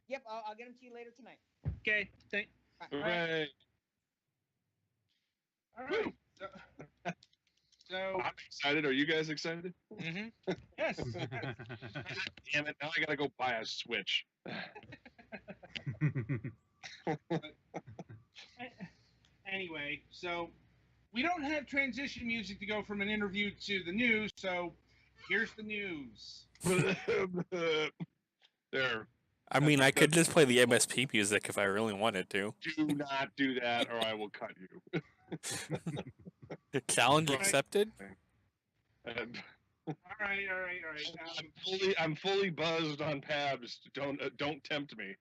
Yep, I'll get them to you later tonight. Okay. Thanks. Hooray. All right. So I'm excited. Are you guys excited? Mm-hmm. yes. Damn it! Now I gotta go buy a Switch. Anyway, so we don't have transition music to go from an interview to the news, so here's the news. There. I mean, I could just play the MSP music if I really wanted to. Do not do that, or I will cut you. Challenge Right. accepted. And All right. I'm fully buzzed on Pabs. Don't tempt me.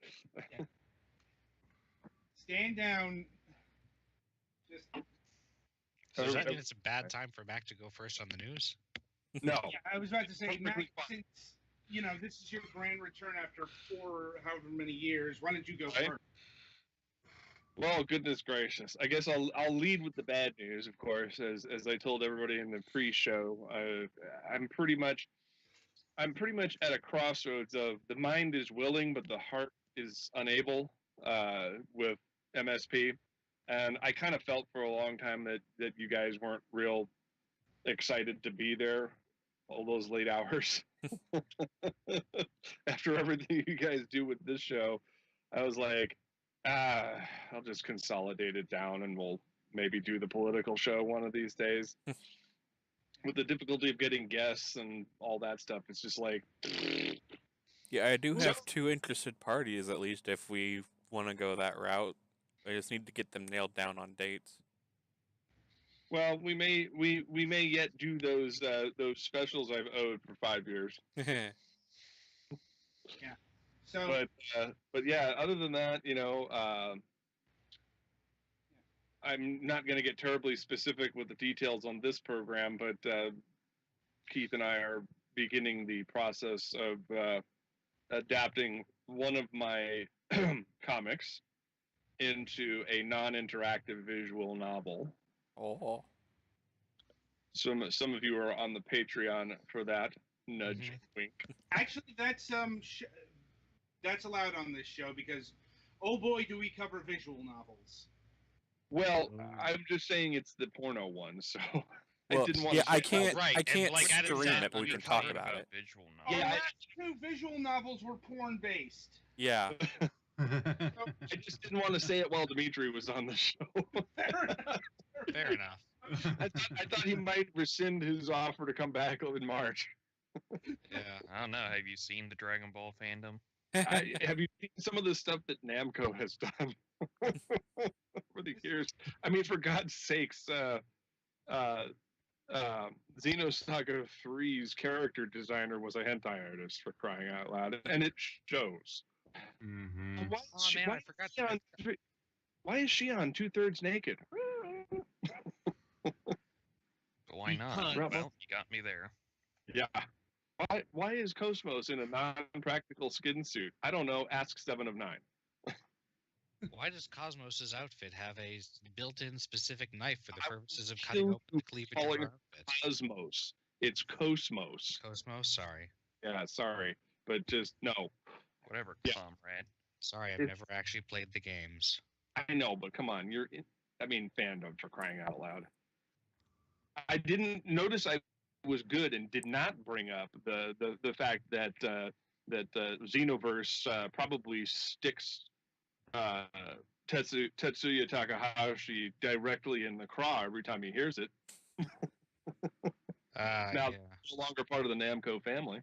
Stand down. Just So does that mean it's a bad time for Mac to go first on the news? No. yeah, I was about to say, Perfectly Mac, fine. since this is your grand return after however many years, why don't you go Right. first? Well, goodness gracious. I guess I'll lead with the bad news, of course, as I told everybody in the pre-show. I'm pretty much at a crossroads of the mind is willing, but the heart is unable with MSP. And I kind of felt for a long time that you guys weren't real excited to be there all those late hours. After everything you guys do with this show, I was like, I'll just consolidate it down and we'll maybe do the political show one of these days. With the difficulty of getting guests and all that stuff, it's just like... Yeah, I do have 2 interested parties, at least, if we want to go that route. I just need to get them nailed down on dates. Well, we may yet do those specials I've owed for 5 years. So, But yeah, other than that, I'm not going to get terribly specific with the details on this program, but Keith and I are beginning the process of adapting one of my comics into a non-interactive visual novel. Oh. Some of you are on the Patreon for that. Nudge, wink. actually, that's allowed on this show because, oh boy, do we cover visual novels. Well, I'm just saying it's the porno one, so Well, I didn't want yeah, to. I can't. Right, I and can't like Adam stream said, it, but we we can were talk talking about it. Visual Oh, novel. Yeah, that's true. Visual novels were porn-based. Yeah. I just didn't want to say it while Dmitry was on the show. Fair enough. Fair enough. I thought he might rescind his offer to come back in March. Yeah. I don't know. Have you seen the Dragon Ball fandom? Have you seen some of the stuff that Namco has done over the years? I mean, for God's sakes, Xenosaga 3's character designer was a hentai artist, for crying out loud, and it shows. Mm-hmm. Why Oh man, I forgot. why is she on 2/3 naked? But why not? Because- Well, you got me there. Yeah. Why is Cosmos in a non-practical skin suit? I don't know. Ask 7 of 9. Why does Cosmos's outfit have a built-in specific knife for the I purposes of will cutting kill open the cleavage of calling her it outfit? Cosmos. It's Cosmos. Cosmos, sorry. Yeah, sorry, but just no. Whatever, Yeah. comrade. Sorry, I've It's- never actually played the games. I know, but come on, fandom, for crying out loud. I didn't notice I was good and did not bring up the fact that Xenoverse probably sticks Tetsuya Takahashi directly in the craw every time he hears it. Now, Yeah. no longer part of the Namco family.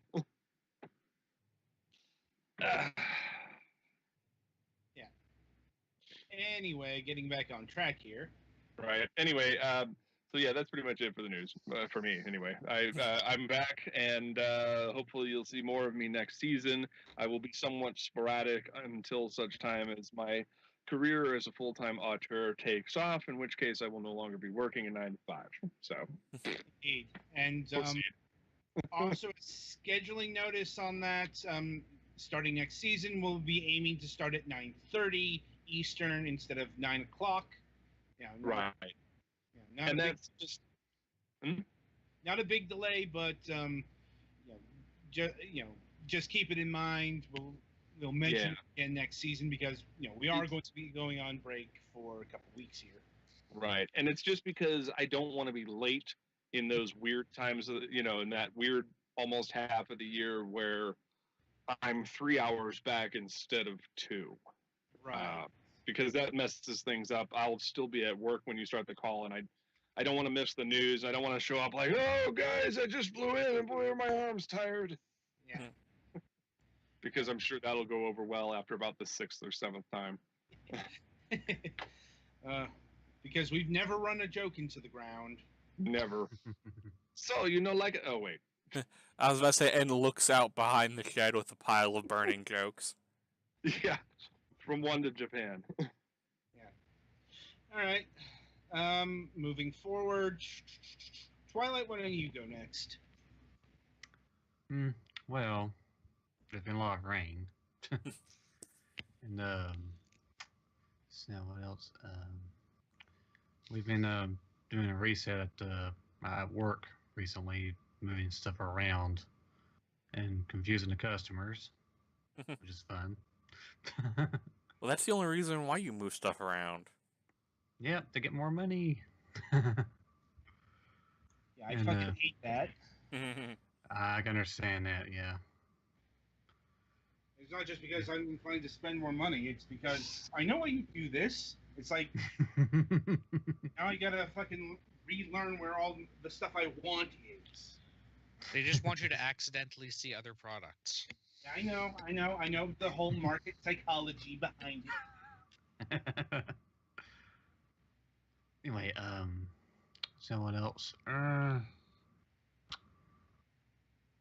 Anyway, getting back on track here. Right. Anyway, so yeah, that's pretty much it for the news for me. Anyway, I'm back, and hopefully you'll see more of me next season. I will be somewhat sporadic until such time as my career as a full-time auteur takes off, in which case I will no longer be working a 9 to 5. So, Indeed. And proceed. also a scheduling notice on that. Starting next season, we'll be aiming to start at 9:30 Eastern instead of 9 o'clock. Yeah, Right. not And a big, that's just not a big delay, but just keep it in mind. We'll mention it again next season because we are going to be going on break for a couple weeks here. right. And it's just because I don't want to be late in those weird times, in that weird almost half of the year where I'm 3 hours back instead of 2. Right. Because that messes things up. I'll still be at work when you start the call, and I don't want to miss the news. I don't want to show up like, oh, guys, I just flew in, and boy, are my arms tired. Yeah. because I'm sure that'll go over well after about the 6th or 7th time. Because we've never run a joke into the ground. Never. So, you know, like, oh, wait. I was about to say, and looks out behind the shed with a pile of burning jokes. Yeah, from one to Japan. All right. Moving forward. Twilight, why don't you go next? Well, there's been a lot of rain. And, so what else? We've been doing a reset at work recently, moving stuff around and confusing the customers, which is fun. Well, that's the only reason why you move stuff around. Yep, to get more money. Yeah, I fucking hate that. I can understand that, yeah. It's not just because I'm inclined to spend more money. It's because I know why you do this. It's like, now I gotta fucking relearn where all the stuff I want is. They just want you to accidentally see other products. Yeah, I know the whole market psychology behind it. Anyway, so what else?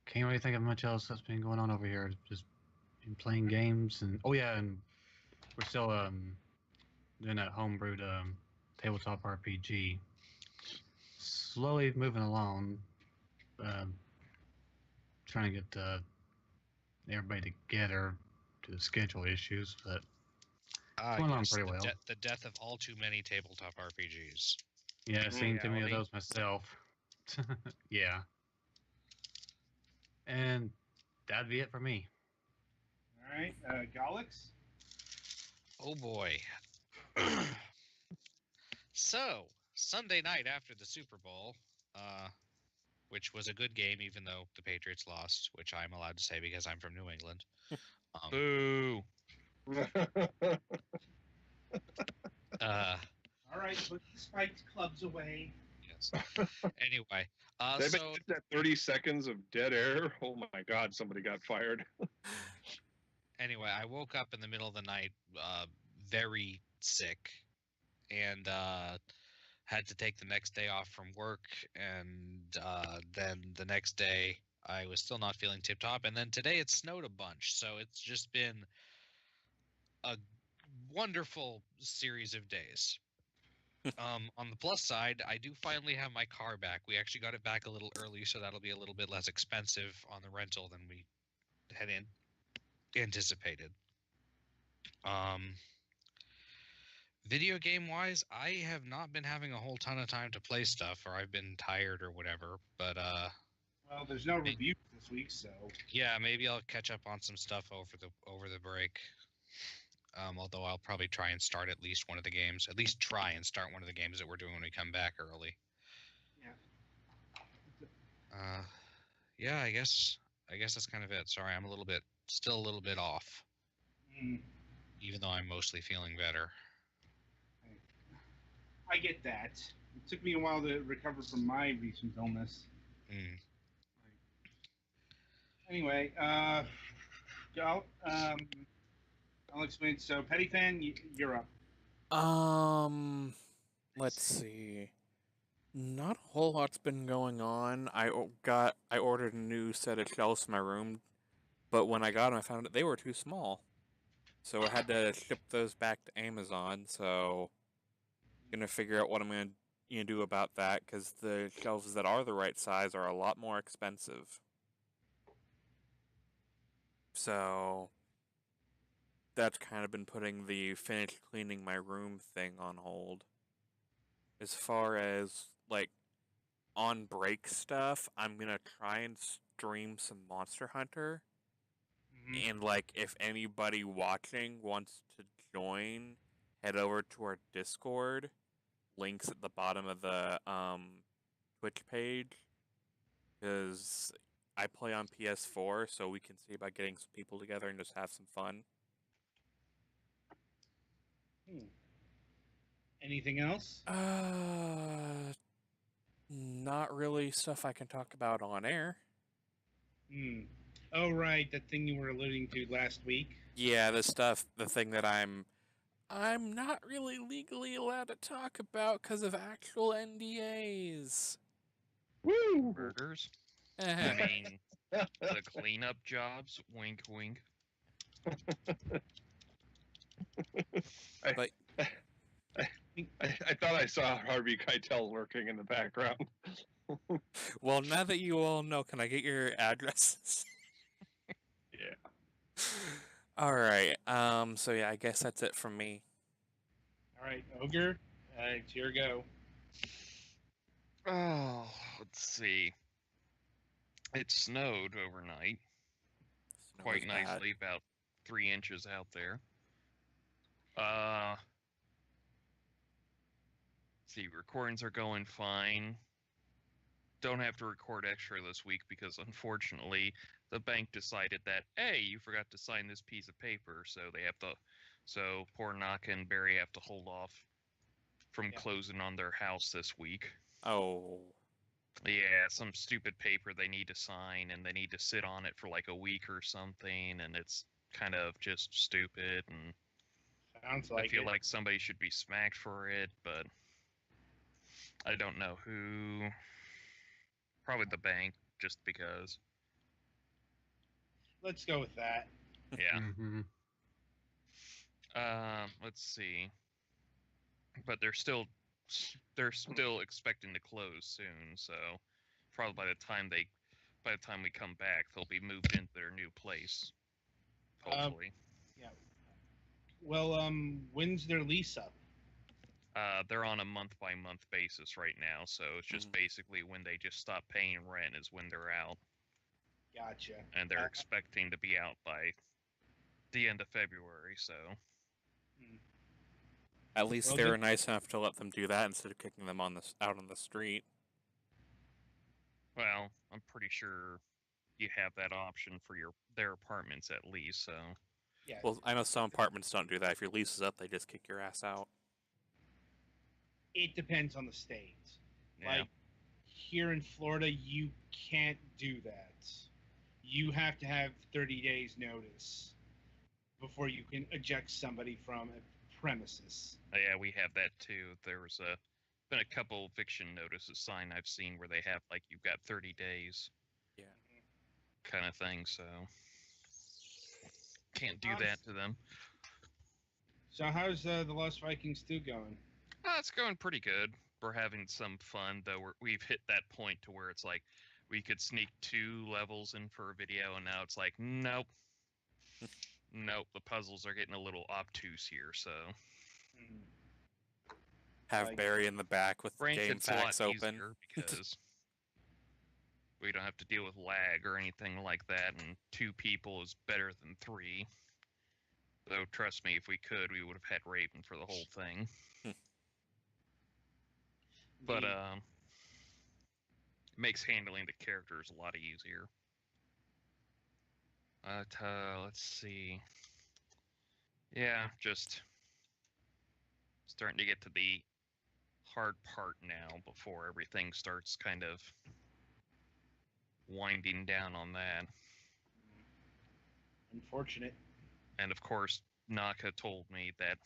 Can't really think of much else that's been going on over here. Just been playing games, and oh yeah, and we're still doing that homebrewed tabletop RPG. Slowly moving along, trying to get everybody together to the schedule issues, but going on pretty well. The death of all too many tabletop RPGs. Yeah, I've seen too many of those myself. Yeah. And that'd be it for me. All right, Galix? Oh boy. So, Sunday night after the Super Bowl, which was a good game even though the Patriots lost, which I'm allowed to say because I'm from New England. Boo. All right, put the spiked clubs away. Yes. Anyway, They so made that 30 seconds of dead air. Oh my God, somebody got fired. anyway, I woke up in the middle of the night, very sick, and had to take the next day off from work. And then the next day, I was still not feeling tip top. And then today it snowed a bunch, so it's just been a wonderful series of days. On the plus side, I do finally have my car back. We actually got it back a little early, so that'll be a little bit less expensive on the rental than we had anticipated. Video game wise, I have not been having a whole ton of time to play stuff, or I've been tired or whatever. But well, there's no review this week, so yeah, maybe I'll catch up on some stuff over the break. Although I'll probably try and start at least one of the games. At least try and start one of the games that we're doing when we come back early. Yeah. Yeah, I guess that's kind of it. Sorry, I'm still a little bit off. Even though I'm mostly feeling better. I get that. It took me a while to recover from my recent illness. Anyway, I'll explain. So, Petty Fan, you're up. Let's see. Not a whole lot's been going on. I ordered a new set of shelves in my room, but when I got them, I found that they were too small. So I had to ship those back to Amazon. So, gonna figure out what I'm gonna do about that, because the shelves that are the right size are a lot more expensive. So that's kind of been putting the finish cleaning my room thing on hold. As far as, like, on break stuff, I'm gonna try and stream some Monster Hunter. And, like, if anybody watching wants to join, head over to our Discord. Links at the bottom of the Twitch page. Because I play on PS4, so we can see about getting some people together and just have some fun. Anything else? Not really stuff I can talk about on air. Oh, right, that thing you were alluding to last week. Yeah, the thing that I'm not really legally allowed to talk about because of actual NDAs. Woo! Murders. You Eh, mean the cleanup jobs? Wink, wink. but I thought I saw Harvey Keitel lurking in the background. well, now that you all know, can I get your addresses? Yeah. All right. So yeah, I guess that's it from me. All right, Ogre, it's your go. Oh, let's see. It snowed overnight, Snow quite is bad. nicely, about 3 inches out there. Let's see, recordings are going fine. Don't have to record extra this week because unfortunately the bank decided that, hey, you forgot to sign this piece of paper, so poor Naka and Barry have to hold off from closing on their house this week. Oh. Yeah, some stupid paper they need to sign, and they need to sit on it for like a week or something, and it's kind of just stupid, and Sounds like I feel it. like somebody should be smacked for it, but I don't know who. Probably the bank, just because. Let's go with that. Yeah. Mm-hmm. Let's see. But they're still expecting to close soon, so probably by the time we come back, they'll be moved into their new place. Hopefully. Well, when's their lease up? They're on a month-by-month basis right now, so it's just basically when they just stop paying rent is when they're out, Gotcha. and they're expecting to be out by the end of February. So At least Well, they were good. nice enough to let them do that instead of kicking them out on the street. well, I'm pretty sure you have that option for their apartments at least. So Yeah. Well, I know some apartments don't do that. If your lease is up, they just kick your ass out. It depends on the state. yeah. Like here in Florida, you can't do that. You have to have 30 days notice before you can eject somebody from a premises. Yeah, we have that too. There was been a couple eviction notices signed I've seen where they have like you've got 30 days. Yeah. Kind of thing. So can't do that to them. So how's the Lost Vikings 2 going? It's going pretty good. We're having some fun though. We've hit that point to where it's like we could sneak 2 levels in for a video, and now it's like nope. Nope, the puzzles are getting a little obtuse here, so Have Barry in the back with ranked game it's a lot packs open. easier because we don't have to deal with lag or anything like that, and 2 people is better than 3. Though trust me, if we could, we would have had Raven for the whole thing. But it makes handling the characters a lot easier. Let's see. Yeah, just starting to get to the hard part now before everything starts kind of winding down on that. Unfortunate. And of course, Naka told me that,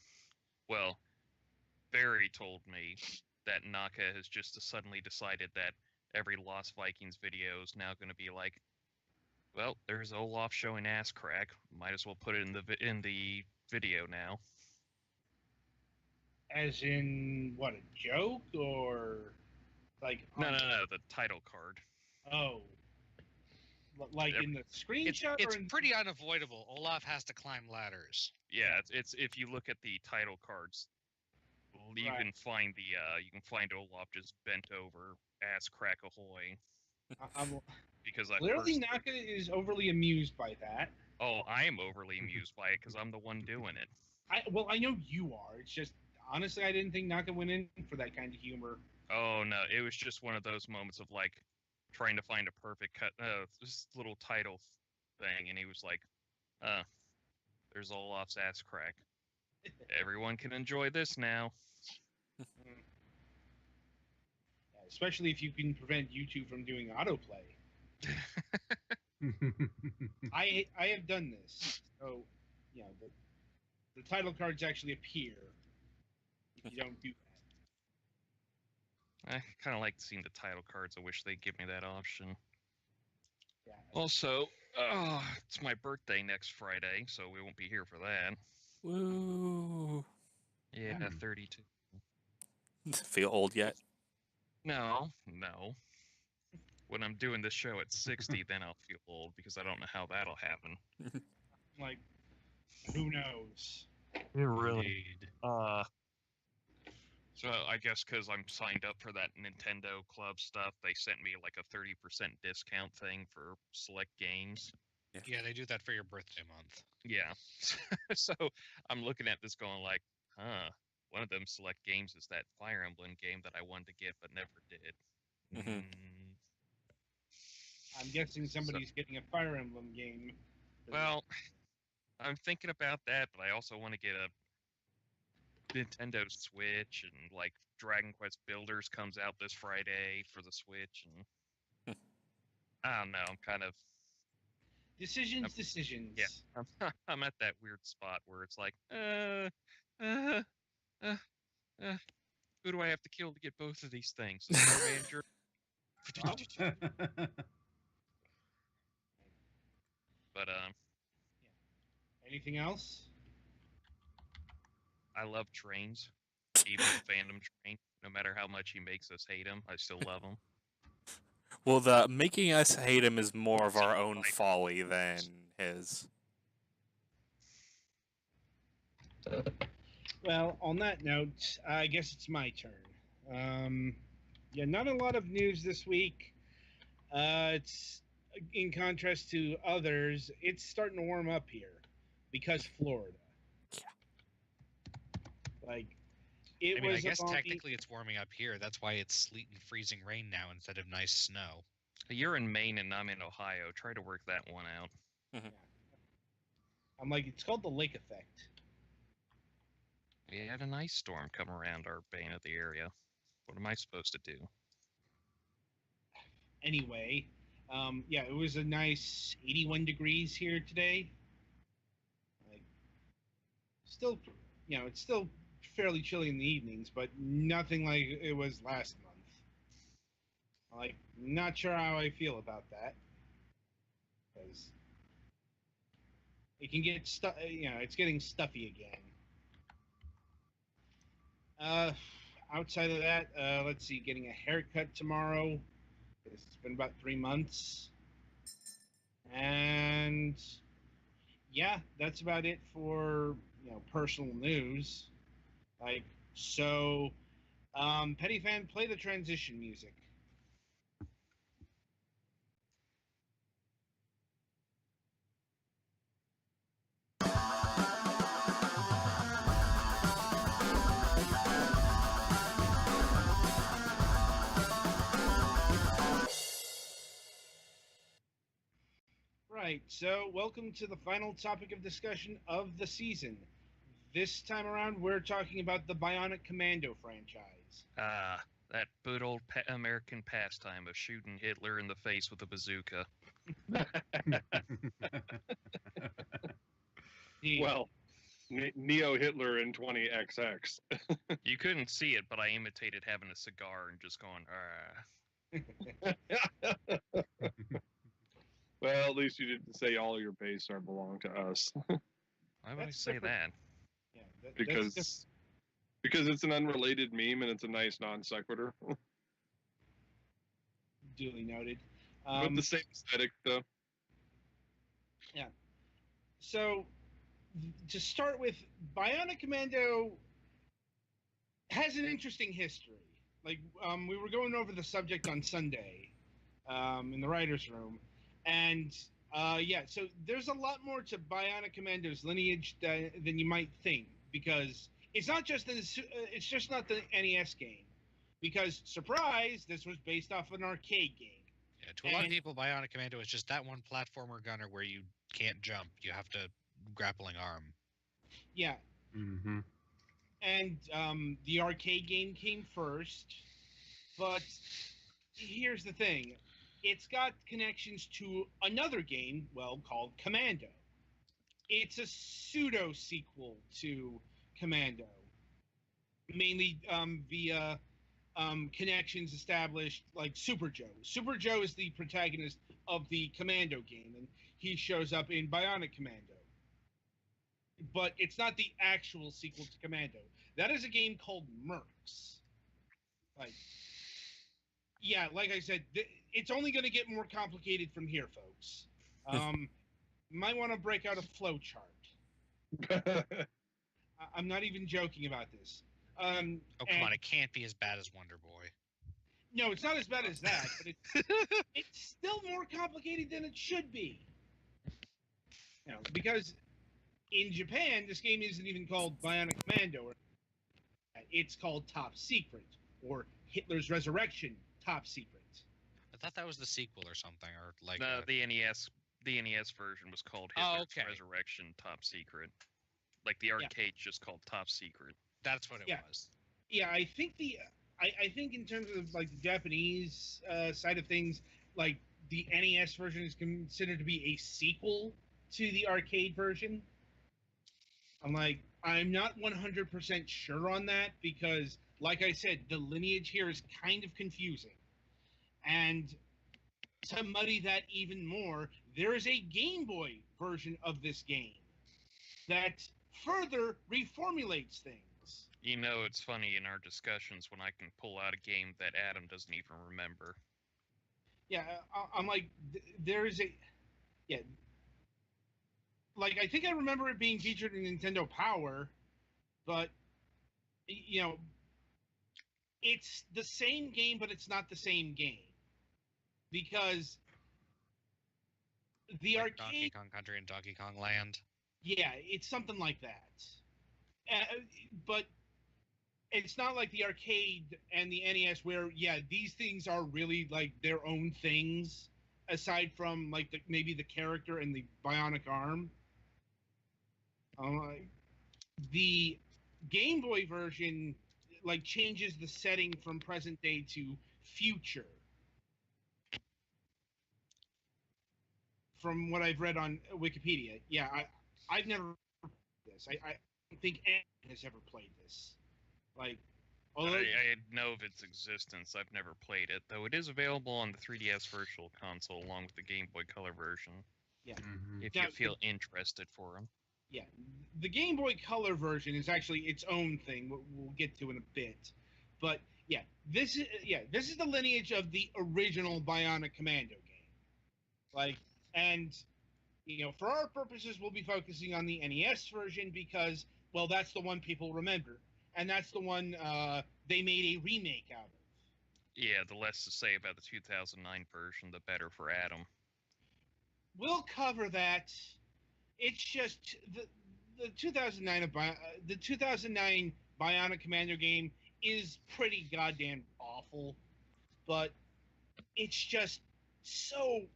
well, Barry told me that Naka has just suddenly decided that every Lost Vikings video is now going to be like, well, there's Olaf showing ass crack. Might as well put it in the video now. As in what, a joke or like? No, the title card. Oh, like in the screenshot. It's or in... pretty unavoidable. Olaf has to climb ladders. Yeah, it's if you look at the title cards, you Right. can find Olaf just bent over, ass crack ahoy. I'm Because I clearly Naka is overly amused by that. Oh, I am overly amused by it because I'm the one doing it. I know you are. It's just honestly, I didn't think Naka went in for that kind of humor. Oh no, it was just one of those moments of like trying to find a perfect cut, this little title thing, and he was like, there's Olaf's ass crack. Everyone can enjoy this now. Especially if you can prevent YouTube from doing autoplay. I have done this. So, you know, the title cards actually appear if you don't do that. I kind of like seeing the title cards. I wish they'd give me that option. Yeah. Also, it's my birthday next Friday, so we won't be here for that. Woo! Yeah, Hmm. 32. Feel old yet? No. When I'm doing this show at 60, then I'll feel old because I don't know how that'll happen. Like, who knows? Indeed. So I guess because I'm signed up for that Nintendo Club stuff, they sent me like a 30% discount thing for select games. Yeah, they do that for your birthday month. Yeah. So I'm looking at this going like, one of them select games is that Fire Emblem game that I wanted to get but never did. Mhm. I'm guessing somebody's getting a Fire Emblem game. Well, I'm thinking about that, but I also want to get a Nintendo Switch, and like Dragon Quest Builders comes out this Friday for the Switch, and I don't know. I'm kind of decisions. Yeah. I'm at that weird spot where it's like, who do I have to kill to get both of these things? The store manager. But Anything else? I love trains, even the Phantom Train. No matter how much he makes us hate him, I still love him. Well, the making us hate him is more of our own folly than his. Well, on that note, I guess it's my turn. Yeah, not a lot of news this week. It's in contrast to others, it's starting to warm up here because Florida. Like, it I mean, was I guess a balmy- technically it's warming up here. That's why it's sleet and freezing rain now instead of nice snow. You're in Maine and I'm in Ohio. Try to work that one out. I'm like, it's called the lake effect. We had an ice storm come around our Bane of the area. What am I supposed to do? Anyway, yeah, it was a nice 81 degrees here today. Like, still, you know, it's still fairly chilly in the evenings, but nothing like it was last month. Like, not sure how I feel about that, because it can get you know, it's getting stuffy again. Outside of that, let's see, getting a haircut tomorrow. It's been about 3 months. And yeah, that's about it for, you know, personal news. Like, so, Petty Fan, play the transition music. Right, so welcome to the final topic of discussion of the season. This time around, we're talking about the Bionic Commando franchise. That good old American pastime of shooting Hitler in the face with a bazooka. Well, Neo Hitler in 20XX. You couldn't see it, but I imitated having a cigar and just going, Well, at least you didn't say all your base are belong to us. Why would I That's say different. that? Yeah, because it's an unrelated meme and it's a nice non sequitur. duly noted. With the same aesthetic, though. So, to start with, Bionic Commando has an interesting history. Like, we were going over the subject on Sunday in the writer's room, and yeah, so there's a lot more to Bionic Commando's lineage than you might think, because it's not just it's just not the NES game, because surprise, this was based off an arcade game. Yeah, to a lot of people, Bionic Commando is just that one platformer gunner where you can't jump. You have to grappling arm. Yeah. Mm-hmm. And the arcade game came first, but here's the thing. it's got connections to another game, called Commando. It's a pseudo sequel to Commando, mainly via connections established like Super Joe. Super Joe is the protagonist of the Commando game, and he shows up in Bionic Commando. But it's not the actual sequel to Commando. That is a game called Mercs. Like, yeah, like I said, it's only going to get more complicated from here, folks. Might want to break out a flow chart. I'm not even joking about this. Oh, come on. It can't be as bad as Wonder Boy. No, it's not as bad as that, but it's still more complicated than it should be. You know, because in Japan, this game isn't even called Bionic Commando. It's called Top Secret, or Hitler's Resurrection Top Secret. I thought that was the sequel or something, or like the NES version was called Hitler's Resurrection Top Secret. Like the arcade just called Top Secret. That's what it was. Yeah, I think I think in terms of like the Japanese side of things, like the NES version is considered to be a sequel to the arcade version. I'm not 100% sure on that because, like I said, the lineage here is kind of confusing. And to muddy that even more, there is a Game Boy version of this game that further reformulates things. You know, it's funny in our discussions when I can pull out a game that Adam doesn't even remember. Yeah, I'm like, there's a... Yeah. Like, I think I remember it being featured in Nintendo Power, but, you know, it's the same game, but it's not the same game. Because the like arcade... Donkey Kong Country and Donkey Kong Land. Yeah, it's something like that. But it's not like the arcade and the NES where, yeah, these things are really, like, their own things, aside from, like, maybe the character and the bionic arm. The Game Boy version, like, changes the setting from present day to future. From what I've read on Wikipedia. Yeah, I've never played this. I don't think anyone has ever played this. Like, although I know of its existence. I've never played it, though it is available on the 3DS Virtual Console along with the Game Boy Color version. Yeah. If you feel interested for them. Yeah, the Game Boy Color version is actually its own thing. We'll get to in a bit, but yeah, this is the lineage of the original Bionic Commando game. Like, and you know, for our purposes, we'll be focusing on the NES version because, well, that's the one people remember, and that's the one they made a remake out of. Yeah, the less to say about the 2009 version, the better for Adam. We'll cover that. It's just the 2009 Bionic Commando game is pretty goddamn awful, but it's just so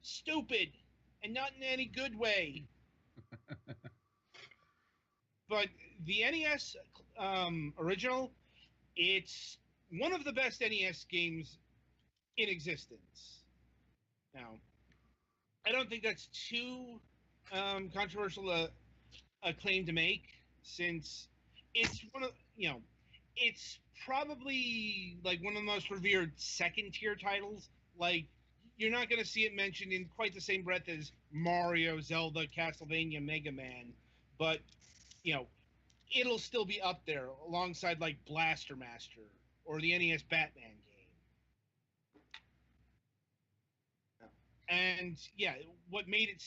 stupid and not in any good way. But the NES original, it's one of the best NES games in existence. Now, I don't think that's too controversial a claim to make, since it's one of, you know, it's probably like one of the most revered second tier titles. Like, you're not going to see it mentioned in quite the same breath as Mario, Zelda, Castlevania, Mega Man, but you know, it'll still be up there alongside like Blaster Master or the NES Batman game. And yeah, what made it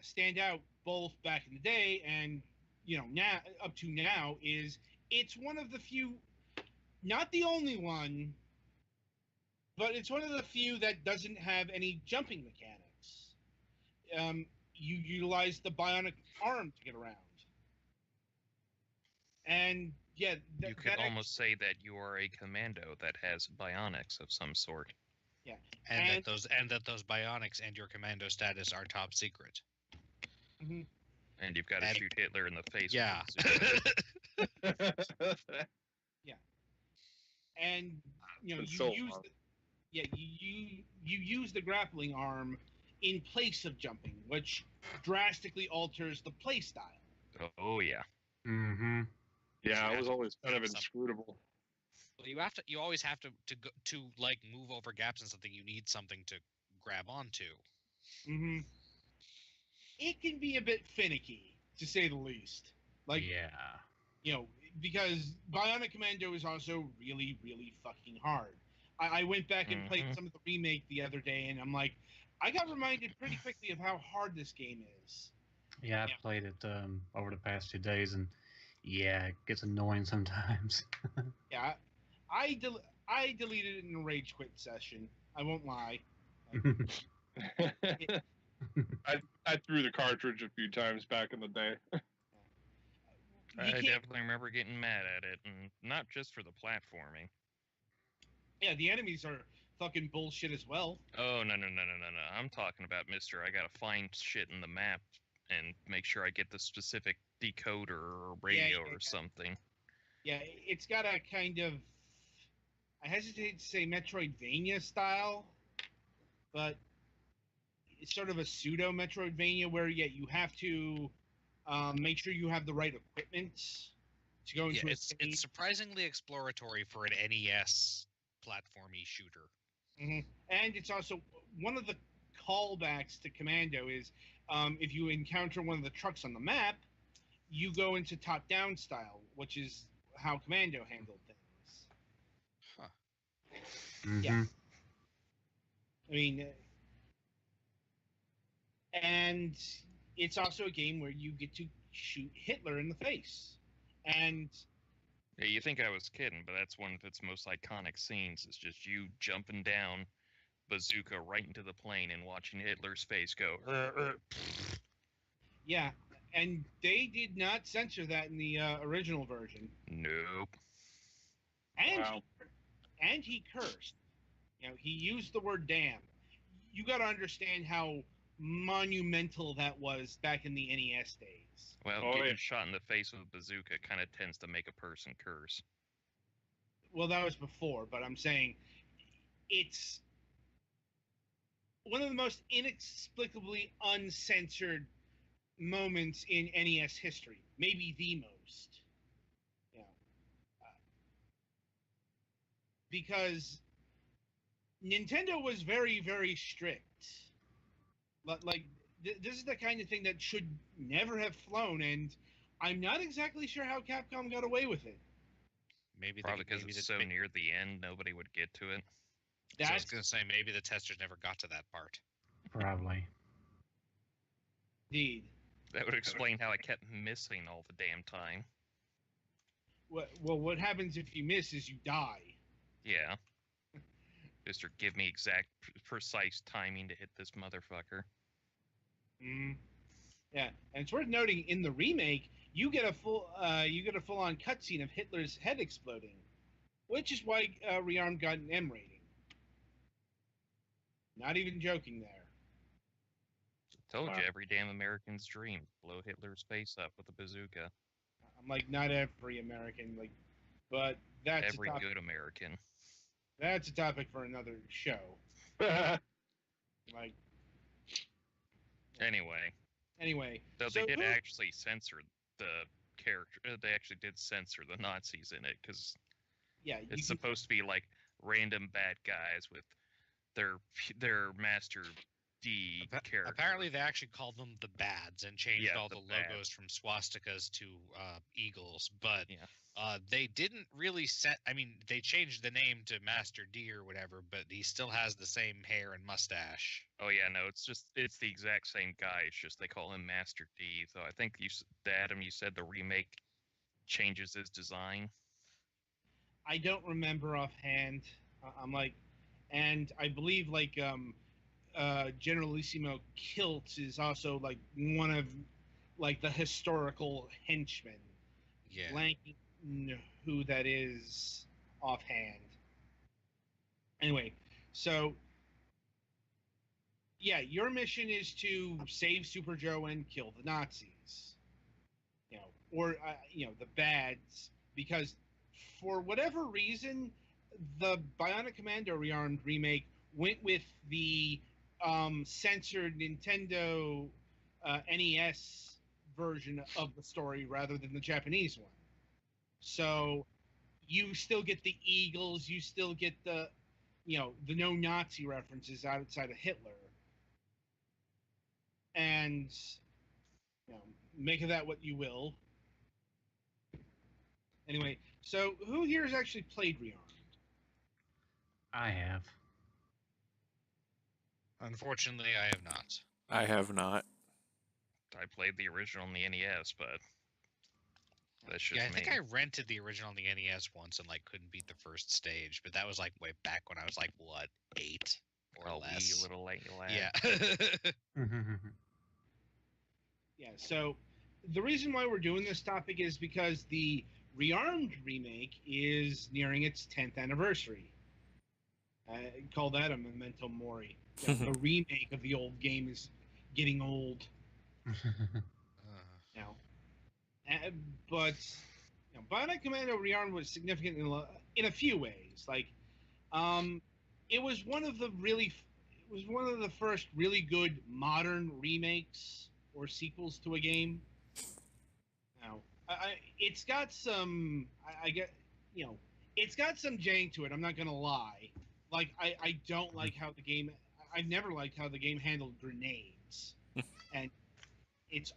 stand out both back in the day and, you know, now up to now is it's one of the few, not the only one, but it's one of the few that doesn't have any jumping mechanics. You utilize the bionic arm to get around. And yeah, you could almost say that you are a commando that has bionics of some sort. Yeah, and that those bionics and your commando status are top secret. Mm-hmm. And you've got to shoot Hitler in the face. Yeah. Yeah. And you know, you you use the grappling arm in place of jumping, which drastically alters the play style. Oh yeah. Mm-hmm. Yeah, You it have was to always kind of some- inscrutable. Well, you always have to like move over gaps in something. You need something to grab onto. Mm-hmm. It can be a bit finicky, to say the least. Like, yeah. you know, because Bionic Commando is also really, really fucking hard. I went back and played Mhm. some of the remake the other day, and I'm like, I got reminded pretty quickly of how hard this game is. Yeah, I Yeah. played it over the past 2 days, and yeah, it gets annoying sometimes. Yeah, I deleted it in a rage quit session. I won't lie. I threw the cartridge a few times back in the day. You I can't- definitely remember getting mad at it, and not just for the platforming. Yeah, the enemies are fucking bullshit as well. Oh no. I'm talking about Mister. I gotta find shit in the map and make sure I get the specific decoder or radio yeah. or something. Yeah, it's got a kind of, I hesitate to say Metroidvania style, but it's sort of a pseudo Metroidvania where you have to make sure you have the right equipment to go into Yeah, a it's stage. surprisingly exploratory for an NES platformy shooter. Mhm. And it's also one of the callbacks to Commando is if you encounter one of the trucks on the map, you go into top-down style, which is how Commando handled things. Huh. Mhm. Yeah. I mean, and it's also a game where you get to shoot Hitler in the face. And Yeah, you think I was kidding, but that's one of its most iconic scenes. Is just you jumping down, bazooka right into the plane, and watching Hitler's face go. yeah, and they did not censor that in the original version. Nope. And Wow. he cursed. You know, he used the word damn. You got to understand how monumental that was back in the NES days. Well, Oh, getting yeah. shot in the face with a bazooka kind of tends to make a person curse. Well, that was before, but I'm saying it's one of the most inexplicably uncensored moments in NES history, maybe the most. You know, because Nintendo was very, very strict. Like this is the kind of thing that should never have flown, and I'm not exactly sure how Capcom got away with it. Maybe Probably because maybe it's the- so near the end, nobody would get to it. So I was That's gonna say maybe the testers never got to that part. Probably. indeed. That would explain how I kept missing all the damn time. What happens if you miss is you die. Yeah. Mister, give me exact, precise timing to hit this motherfucker. Mm. Yeah, and it's worth noting in the remake, you get a full-on cutscene of Hitler's head exploding, which is why Rearmed got an M rating. Not even joking there. Told Wow. you, every damn American's dream. Blow Hitler's face up with a bazooka. I'm like, not every American, like, but that's Every a topic, good American. that's a topic for another show. Like, Anyway, so though they did who- actually censor the character. They actually did censor the Nazis in it because yeah, you it's can- supposed to be like random bad guys with their Master D character. Apparently, they actually called them the Bads and changed Yeah, all the the logos Bads. from swastikas to eagles. But Yeah. they didn't really set. I mean, they changed the name to Master D or whatever, but he still has the same hair and mustache. Oh yeah, no, it's the exact same guy. It's just they call him Master D. So I think Adam, you said the remake changes his design. I don't remember offhand. I'm like, and I believe like Generalissimo Kilt is also like one of like the historical henchmen. Yeah. Blanking who that is offhand. Anyway, so yeah, your mission is to save Super Joe and kill the Nazis. You know, or the bads, because for whatever reason, the Bionic Commando Rearmed remake went with the censored Nintendo NES version of the story rather than the Japanese one. So you still get the eagles, you still get the the no Nazi references outside of Hitler, and make of that what you will. Anyway, so who here has actually played Rearmed? I have. Unfortunately, I have not. I have not. I played the original on the NES, but that's just Yeah, I me. think I rented the original on the NES once and like couldn't beat the first stage, but that was like way back when I was like what, 8 or Oh, less. wee little late lad. Yeah. Yeah, so the reason why we're doing this topic is because the Rearmed remake is nearing its 10th anniversary. Call that a memento mori. The remake of the old game is getting old now. But Bandai Commando Rearmed was significant in a few ways. Like, it was one of the first really good modern remakes or sequels to a game. Now, it's got some, it's got some jank to it. I'm not gonna lie. Like, I don't like how the game. I've never liked how the game handled grenades, and it's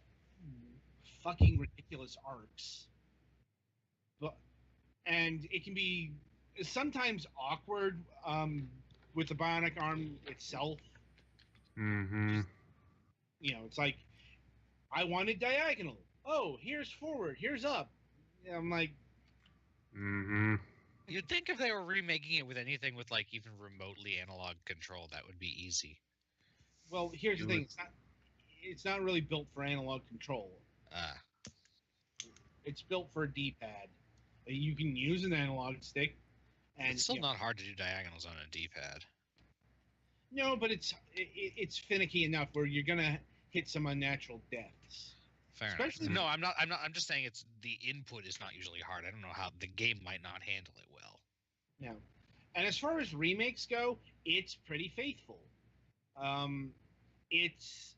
fucking ridiculous arcs. And it can be sometimes awkward with the bionic arm itself. Mm-hmm. It's like, I wanted diagonal. Oh, here's forward. Here's up. I'm like, Mm-hmm. You'd think if they were remaking it with anything with like even remotely analog control, that would be easy. well, here's the thing. It's not really built for analog control. It's built for a D-pad. You can use an analog stick, and It's still not hard to do diagonals on a D-pad. No, but it's finicky enough where you're gonna hit some unnatural deaths. Fair Especially- enough. No, I'm not. I'm just saying it's the input is not usually hard. I don't know how the game might not handle it well. Yeah. And as far as remakes go, it's pretty faithful. It's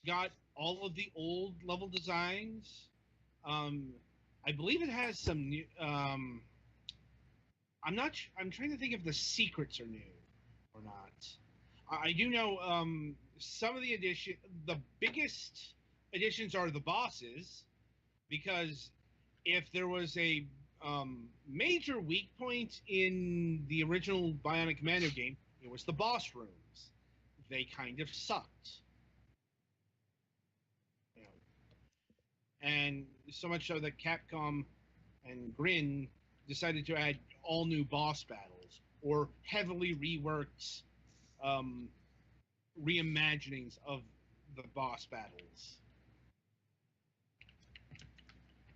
got all of the old level designs. I believe it has some new. I'm trying to think if the secrets are new or not. I do know some of the biggest additions are the bosses, because if there was a major weak point in the original Bionic Commando game, it was the boss rooms. They kind of sucked. And so much so that Capcom and Grin decided to add all new boss battles or heavily reworked reimaginings of the boss battles.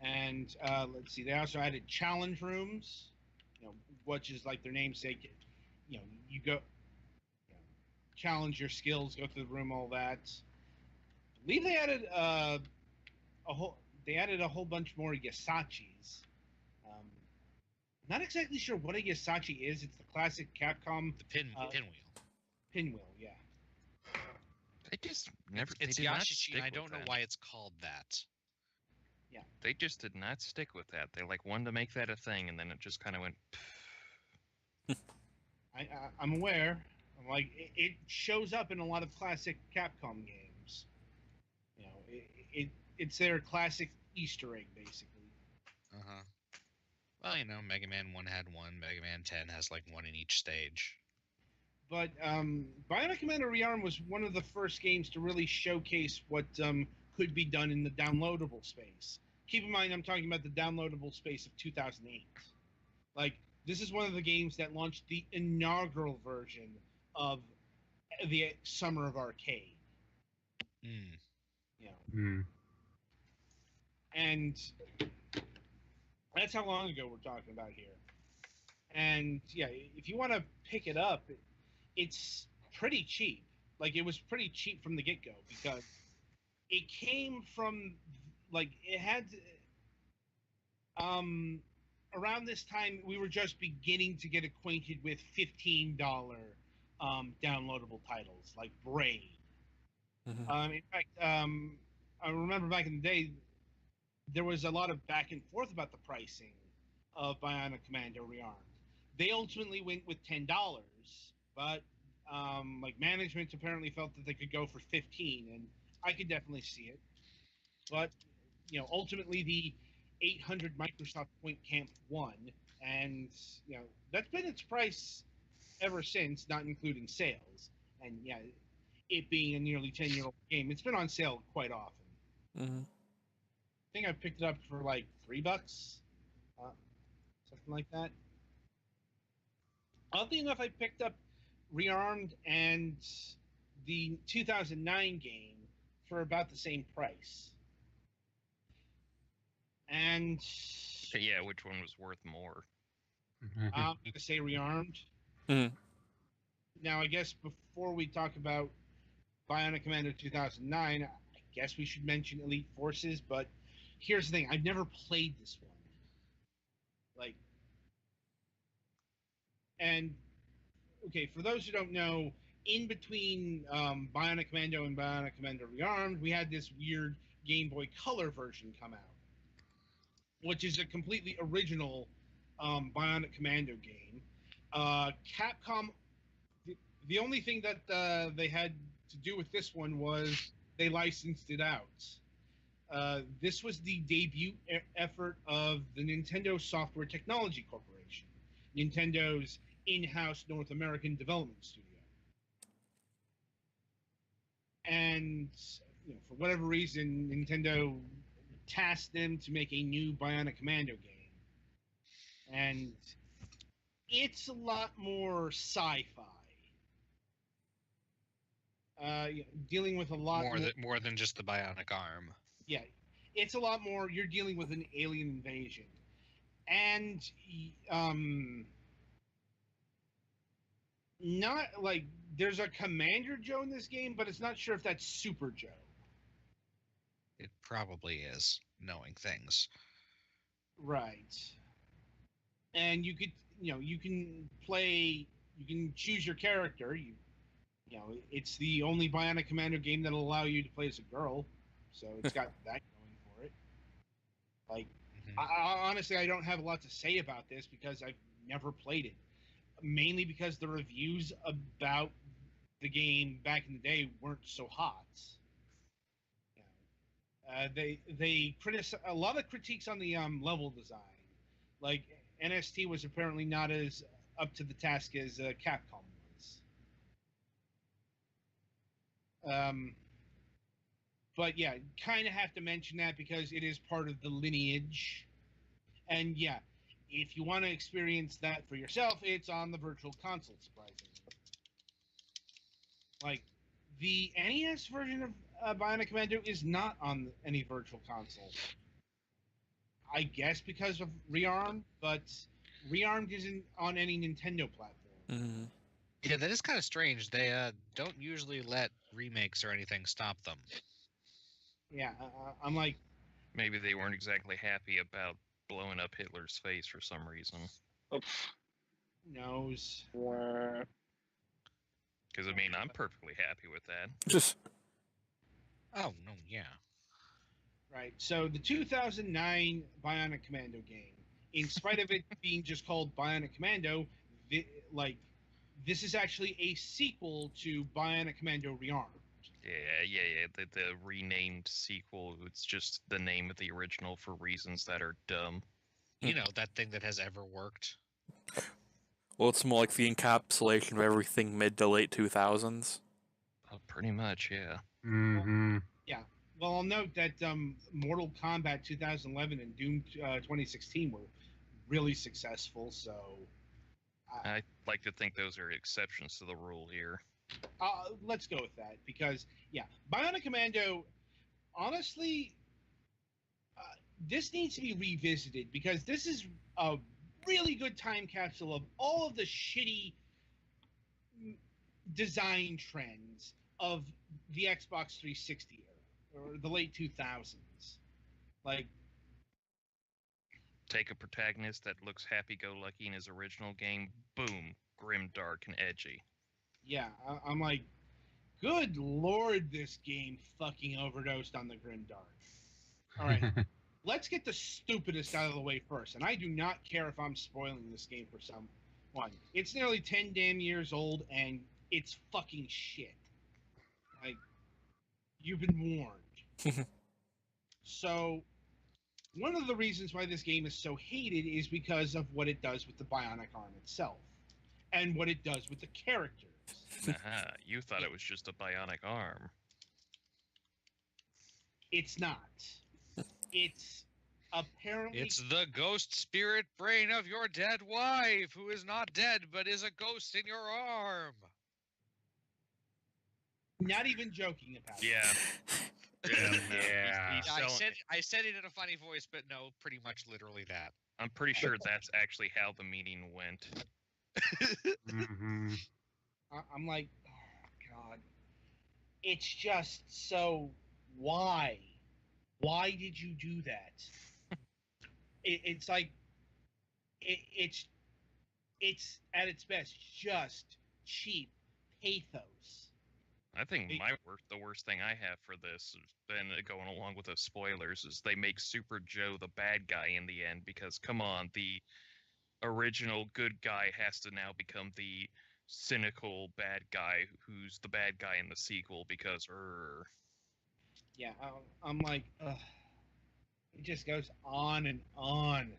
And let's see, they also added challenge rooms, which is like their namesake. You go challenge your skills, go through the room, all that. I believe they added a whole bunch more Yasachis. Not exactly sure what a Yasachi is. It's the classic Capcom The pinwheel. pinwheel, yeah. They just never. It's they did not Yashichi, stick and I with don't know that. why it's called that. They just did not stick with that. They like wanted to make that a thing, and then it just kind of went. I'm aware. I'm like, it shows up in a lot of classic Capcom games. It's their classic Easter egg, basically. Well, Mega Man 1 had one. Mega Man 10 has like one in each stage. But Bionic Commando Rearmed was one of the first games to really showcase what could be done in the downloadable space. Keep in mind, I'm talking about the downloadable space of 2008. Like, this is one of the games that launched the inaugural version of the Summer of Arcade. And that's how long ago we're talking about here. And yeah, if you want to pick it up, it's pretty cheap. Like, it was pretty cheap from the get-go, because it came from, like, it had around this time we were just beginning to get acquainted with $15 downloadable titles like Braid. Mhm. In fact, I remember back in the day, there was a lot of back and forth about the pricing of Bionic Commando Rearmed. They ultimately went with $10, but like management apparently felt that they could go for 15, and I could definitely see it. But ultimately the 800 Microsoft point camp won, and that's been its price ever since, not including sales. And yeah, it being a nearly 10-year-old game, it's been on sale quite often. Mhm. I think I picked it up for like $3, something like that. Oddly enough, I picked up Rearmed and the 2009 game for about the same price. And Yeah, which one was worth more? I'm going to say Rearmed. Mhm. Now, I guess before we talk about Bionic Commando 2009, I guess we should mention Elite Forces, but here's the thing. I've never played this one. And okay, for those who don't know, in between Bionic Commando and Bionic Commando Rearmed, we had this weird Game Boy Color version come out, which is a completely original Bionic Commando game. Capcom, the only thing that they had to do with this one was they licensed it out. This was the debut effort of the Nintendo Software Technology Corporation, Nintendo's in-house North American development studio. And for whatever reason, Nintendo tasked them to make a new Bionic Commando game. And it's a lot more sci-fi. Dealing with a lot more than just the bionic arm. Yeah, it's a lot more. You're dealing with an alien invasion, and not like there's a Commander Joe in this game, but it's not sure if that's Super Joe. It probably is, knowing things. Right. And you could, you can play, you can choose your character. It's the only Bionic Commando game that'll allow you to play as a girl, so it's got that going for it. Like, honestly, I don't have a lot to say about this because I've never played it. Mainly because the reviews about the game back in the day weren't so hot. They criticize a lot of critiques on the level design. Like NST was apparently not as up to the task as Capcom was. But yeah, kind of have to mention that because it is part of the lineage. And yeah, if you want to experience that for yourself, it's on the Virtual Console, surprisingly. Like, the NES version of Bionic Commando is not on any Virtual Console. I guess because of Rearmed, but Rearmed isn't on any Nintendo platform. Mhm. Yeah, that is kind of strange. They don't usually let remakes or anything stop them. Yeah, I'm like... Maybe they weren't exactly happy about blowing up Hitler's face for some reason. Who knows? Because, I mean, I'm perfectly happy with that. Just Oh, no, yeah. Right, so the 2009 Bionic Commando game, in spite of it being just called Bionic Commando, this is actually a sequel to Bionic Commando Rearmed. Yeah. The renamed sequel, it's just the name of the original for reasons that are dumb. You know, that thing that has ever worked. well, it's more like the encapsulation of everything mid to late 2000s. Oh, pretty much, yeah. Mm-hmm. Yeah. Well, I'll note that Mortal Kombat 2011 and Doom 2016 were really successful, so... I like to think those are exceptions to the rule here. Let's go with that, because, yeah, Bionic Commando, honestly, this needs to be revisited, because this is a really good time capsule of all of the shitty design trends of the Xbox 360 era, or the late 2000s. Like, take a protagonist that looks happy-go-lucky in his original game, boom, grim, dark, and edgy. Yeah, I'm like, good lord, this game fucking overdosed on the grimdark. All right, let's get the stupidest out of the way first. And I do not care if I'm spoiling this game for someone. It's nearly 10 damn years old, and it's fucking shit. Like, you've been warned. So, one of the reasons why this game is so hated is because of what it does with the bionic arm itself, and what it does with the characters. Aha, you thought it was just a bionic arm. It's not. It's apparently It's the ghost spirit brain of your dead wife, who is not dead but is a ghost in your arm. not even joking about it. Yeah. Yeah. No, Yeah. he's Yeah, selling- I said it in a funny voice, but no, pretty much literally that. I'm pretty sure that's actually how the meeting went. Mhm. I'm like, oh god, it's just so. Why did you do that? It's like, it's at its best just cheap pathos. I think It- the worst thing I have for this, and going along with the spoilers, is they make Super Joe the bad guy in the end because, come on, the original good guy has to now become the cynical bad guy who's the bad guy in the sequel because, Yeah, I'm like, ugh. It just goes on and on.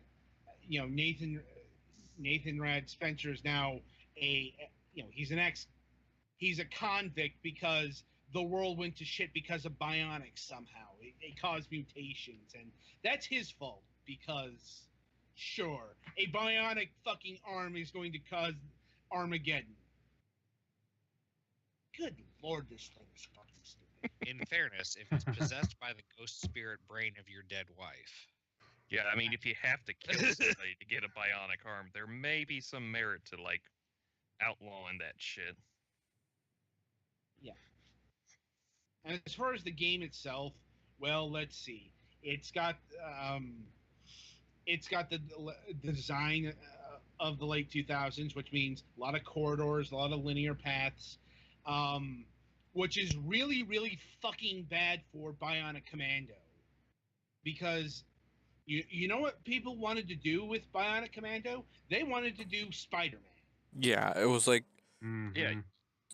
You know, Nathan Rad Spencer is now he's he's a convict because the world went to shit because of bionics somehow. It caused mutations, and that's his fault because, sure, a bionic fucking arm is going to cause Armageddon. Good lord, this thing is fucking stupid. In fairness, if it's possessed by the ghost spirit brain of your dead wife, yeah, I mean, if you have to kill somebody to get a bionic arm, there may be some merit to, like, outlawing that shit. And as far as the game itself, well, let's see. It's got the design of the late 2000s, which means a lot of corridors, a lot of linear paths, which is really, really fucking bad for Bionic Commando. Because you know what people wanted to do with Bionic Commando? They wanted to do Spider-Man. Yeah, it was like Yeah, Mhm.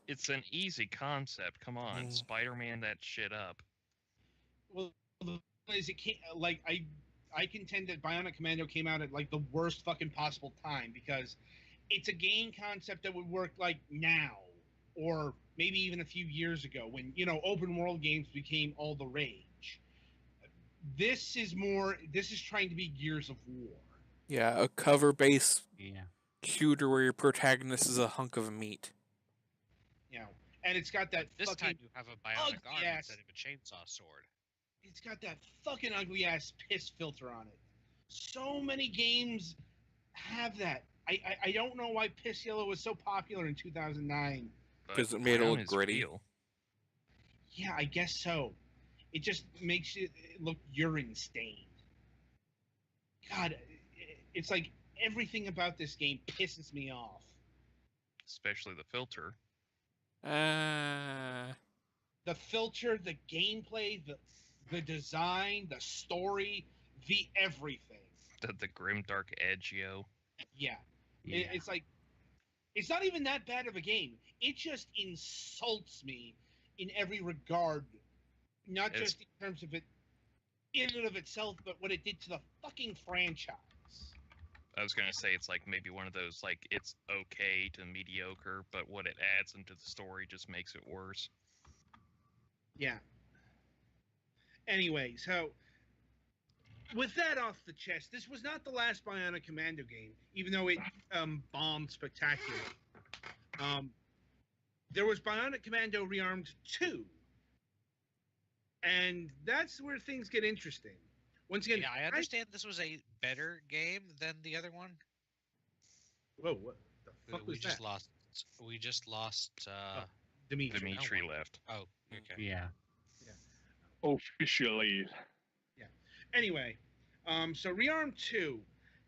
it's an easy concept. Come on, Mm. Spider-Man that shit up. Well, the thing is, it can't, like, I contend that Bionic Commando came out at like the worst fucking possible time because it's a game concept that would work like now or maybe even a few years ago when, you know, open world games became all the rage. This is trying to be Gears of War. yeah, a cover-based Yeah. shooter where your protagonist is a hunk of meat. You know, and it's got that this fucking time you have a bionic ugly arm ass- instead of a chainsaw sword. it's got that fucking ugly ass piss filter on it. So many games have that. I don't know why Piss Yellow was so popular in 2009. But 'Cause it made it brown look is gritty. real. Yeah, I guess so. It just makes it look urine stained. God, it's like everything about this game pisses me off. Especially the filter. The filter, the gameplay, the design, the story, the everything. The grimdark edge, yo. Yeah. Yeah. It's like, it's not even that bad of a game. It just insults me in every regard. Not It's- just in terms of it, in and of itself, but what it did to the fucking franchise. I was gonna say it's like maybe one of those like it's okay to mediocre, but what it adds into the story just makes it worse. Yeah. Anyway, so with that off the chest, this was not the last Bionic Commando game, even though it bombed spectacularly. There was Bionic Commando Rearmed 2. And that's where things get interesting. Once again, Yeah, I understand this was a better game than the other one. Whoa, what the fuck We was just that? lost. We just lost. Dimitri. Dimitri left. Oh, okay. Yeah. Officially. Anyway, so Rearm 2.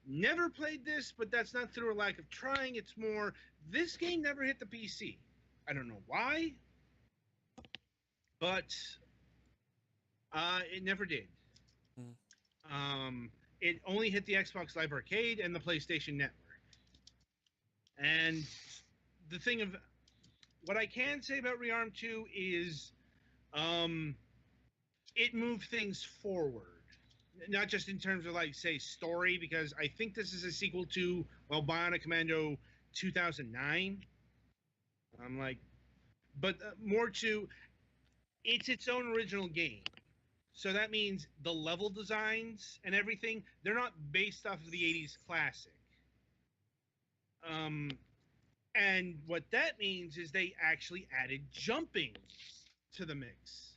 Never played this, but that's not through a lack of trying. It's more, this game never hit the PC. I don't know why, but it never did. It only hit the Xbox Live Arcade and the PlayStation Network. And the thing of what I can say about Rearm 2 is it moved things forward. Not just in terms of, like, say, story, because I think this is a sequel to, well, Bionic Commando 2009. I'm like, but more to, it's its own original game. So that means the level designs and everything, they're not based off of the 80s classic. And what that means is they actually added jumping to the mix.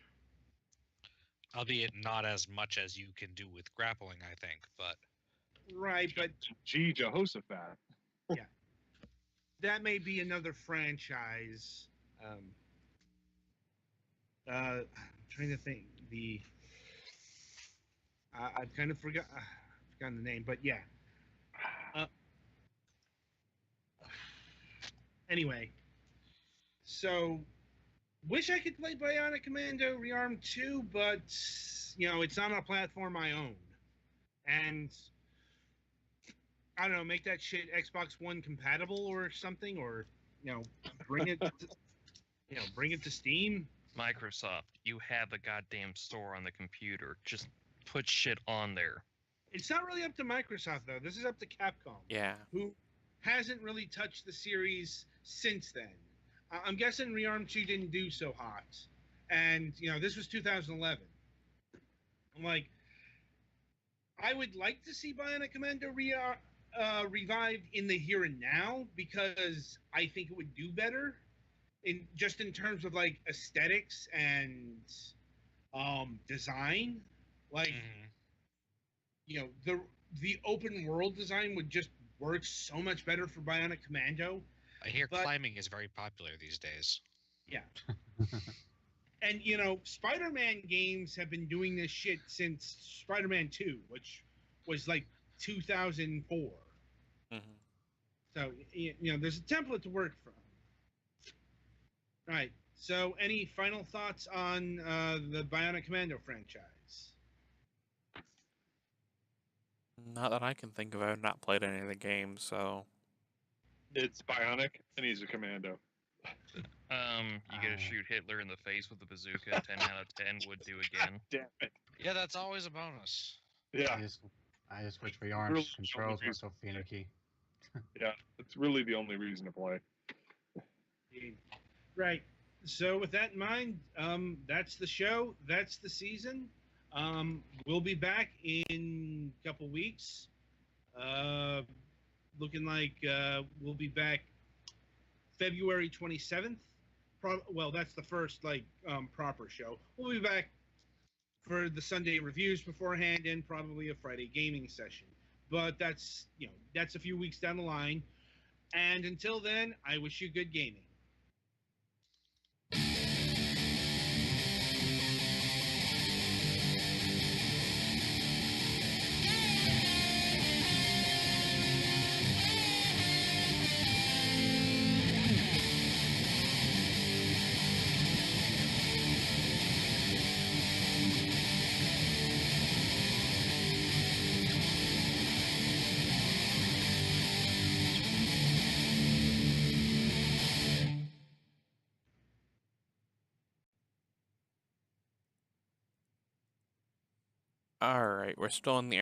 Albeit not as much as you can do with grappling, I think, but... Right, but... Gee, Jehoshaphat. Yeah. That may be another franchise. I'm trying to think. I've kind of forgotten the name, but yeah. Anyway, so wish I could play Bionic Commando Rearm 2, but it's not a platform I own, and I don't know, make that shit Xbox One compatible or something, or bring it, bring it to Steam. Microsoft, you have a goddamn store on the computer. Just put shit on there. It's not really up to Microsoft, though. This is up to Capcom. Yeah. Who hasn't really touched the series since then. I'm guessing Rearm 2 didn't do so hot. And, this was 2011. I'm like, I would like to see Bionic Commando revived in the here and now, because I think it would do better. In terms of, like, aesthetics and design. Like, the open world design would just work so much better for Bionic Commando. I hear climbing is very popular these days. Yeah. And, Spider-Man games have been doing this shit since Spider-Man 2, which was like 2004. So, there's a template to work from. All right. So, any final thoughts on the Bionic Commando franchise? Not that I can think of. I've not played any of the games, so... It's Bionic, and he's a commando. You gotta shoot Hitler in the face with a bazooka. 10 out of 10 would do again. Damn it. Yeah, that's always a bonus. Yeah. I just wish Rearm's Really controls were so finicky. Yeah, it's really the only reason to play. Right. So with that in mind, that's the show. That's the season. We'll be back in a couple weeks. Looking like we'll be back February 27th. Well, that's the first proper show. We'll be back for the Sunday reviews beforehand and probably a Friday gaming session. But that's a few weeks down the line. And until then, I wish you good gaming. Alright, we're still in the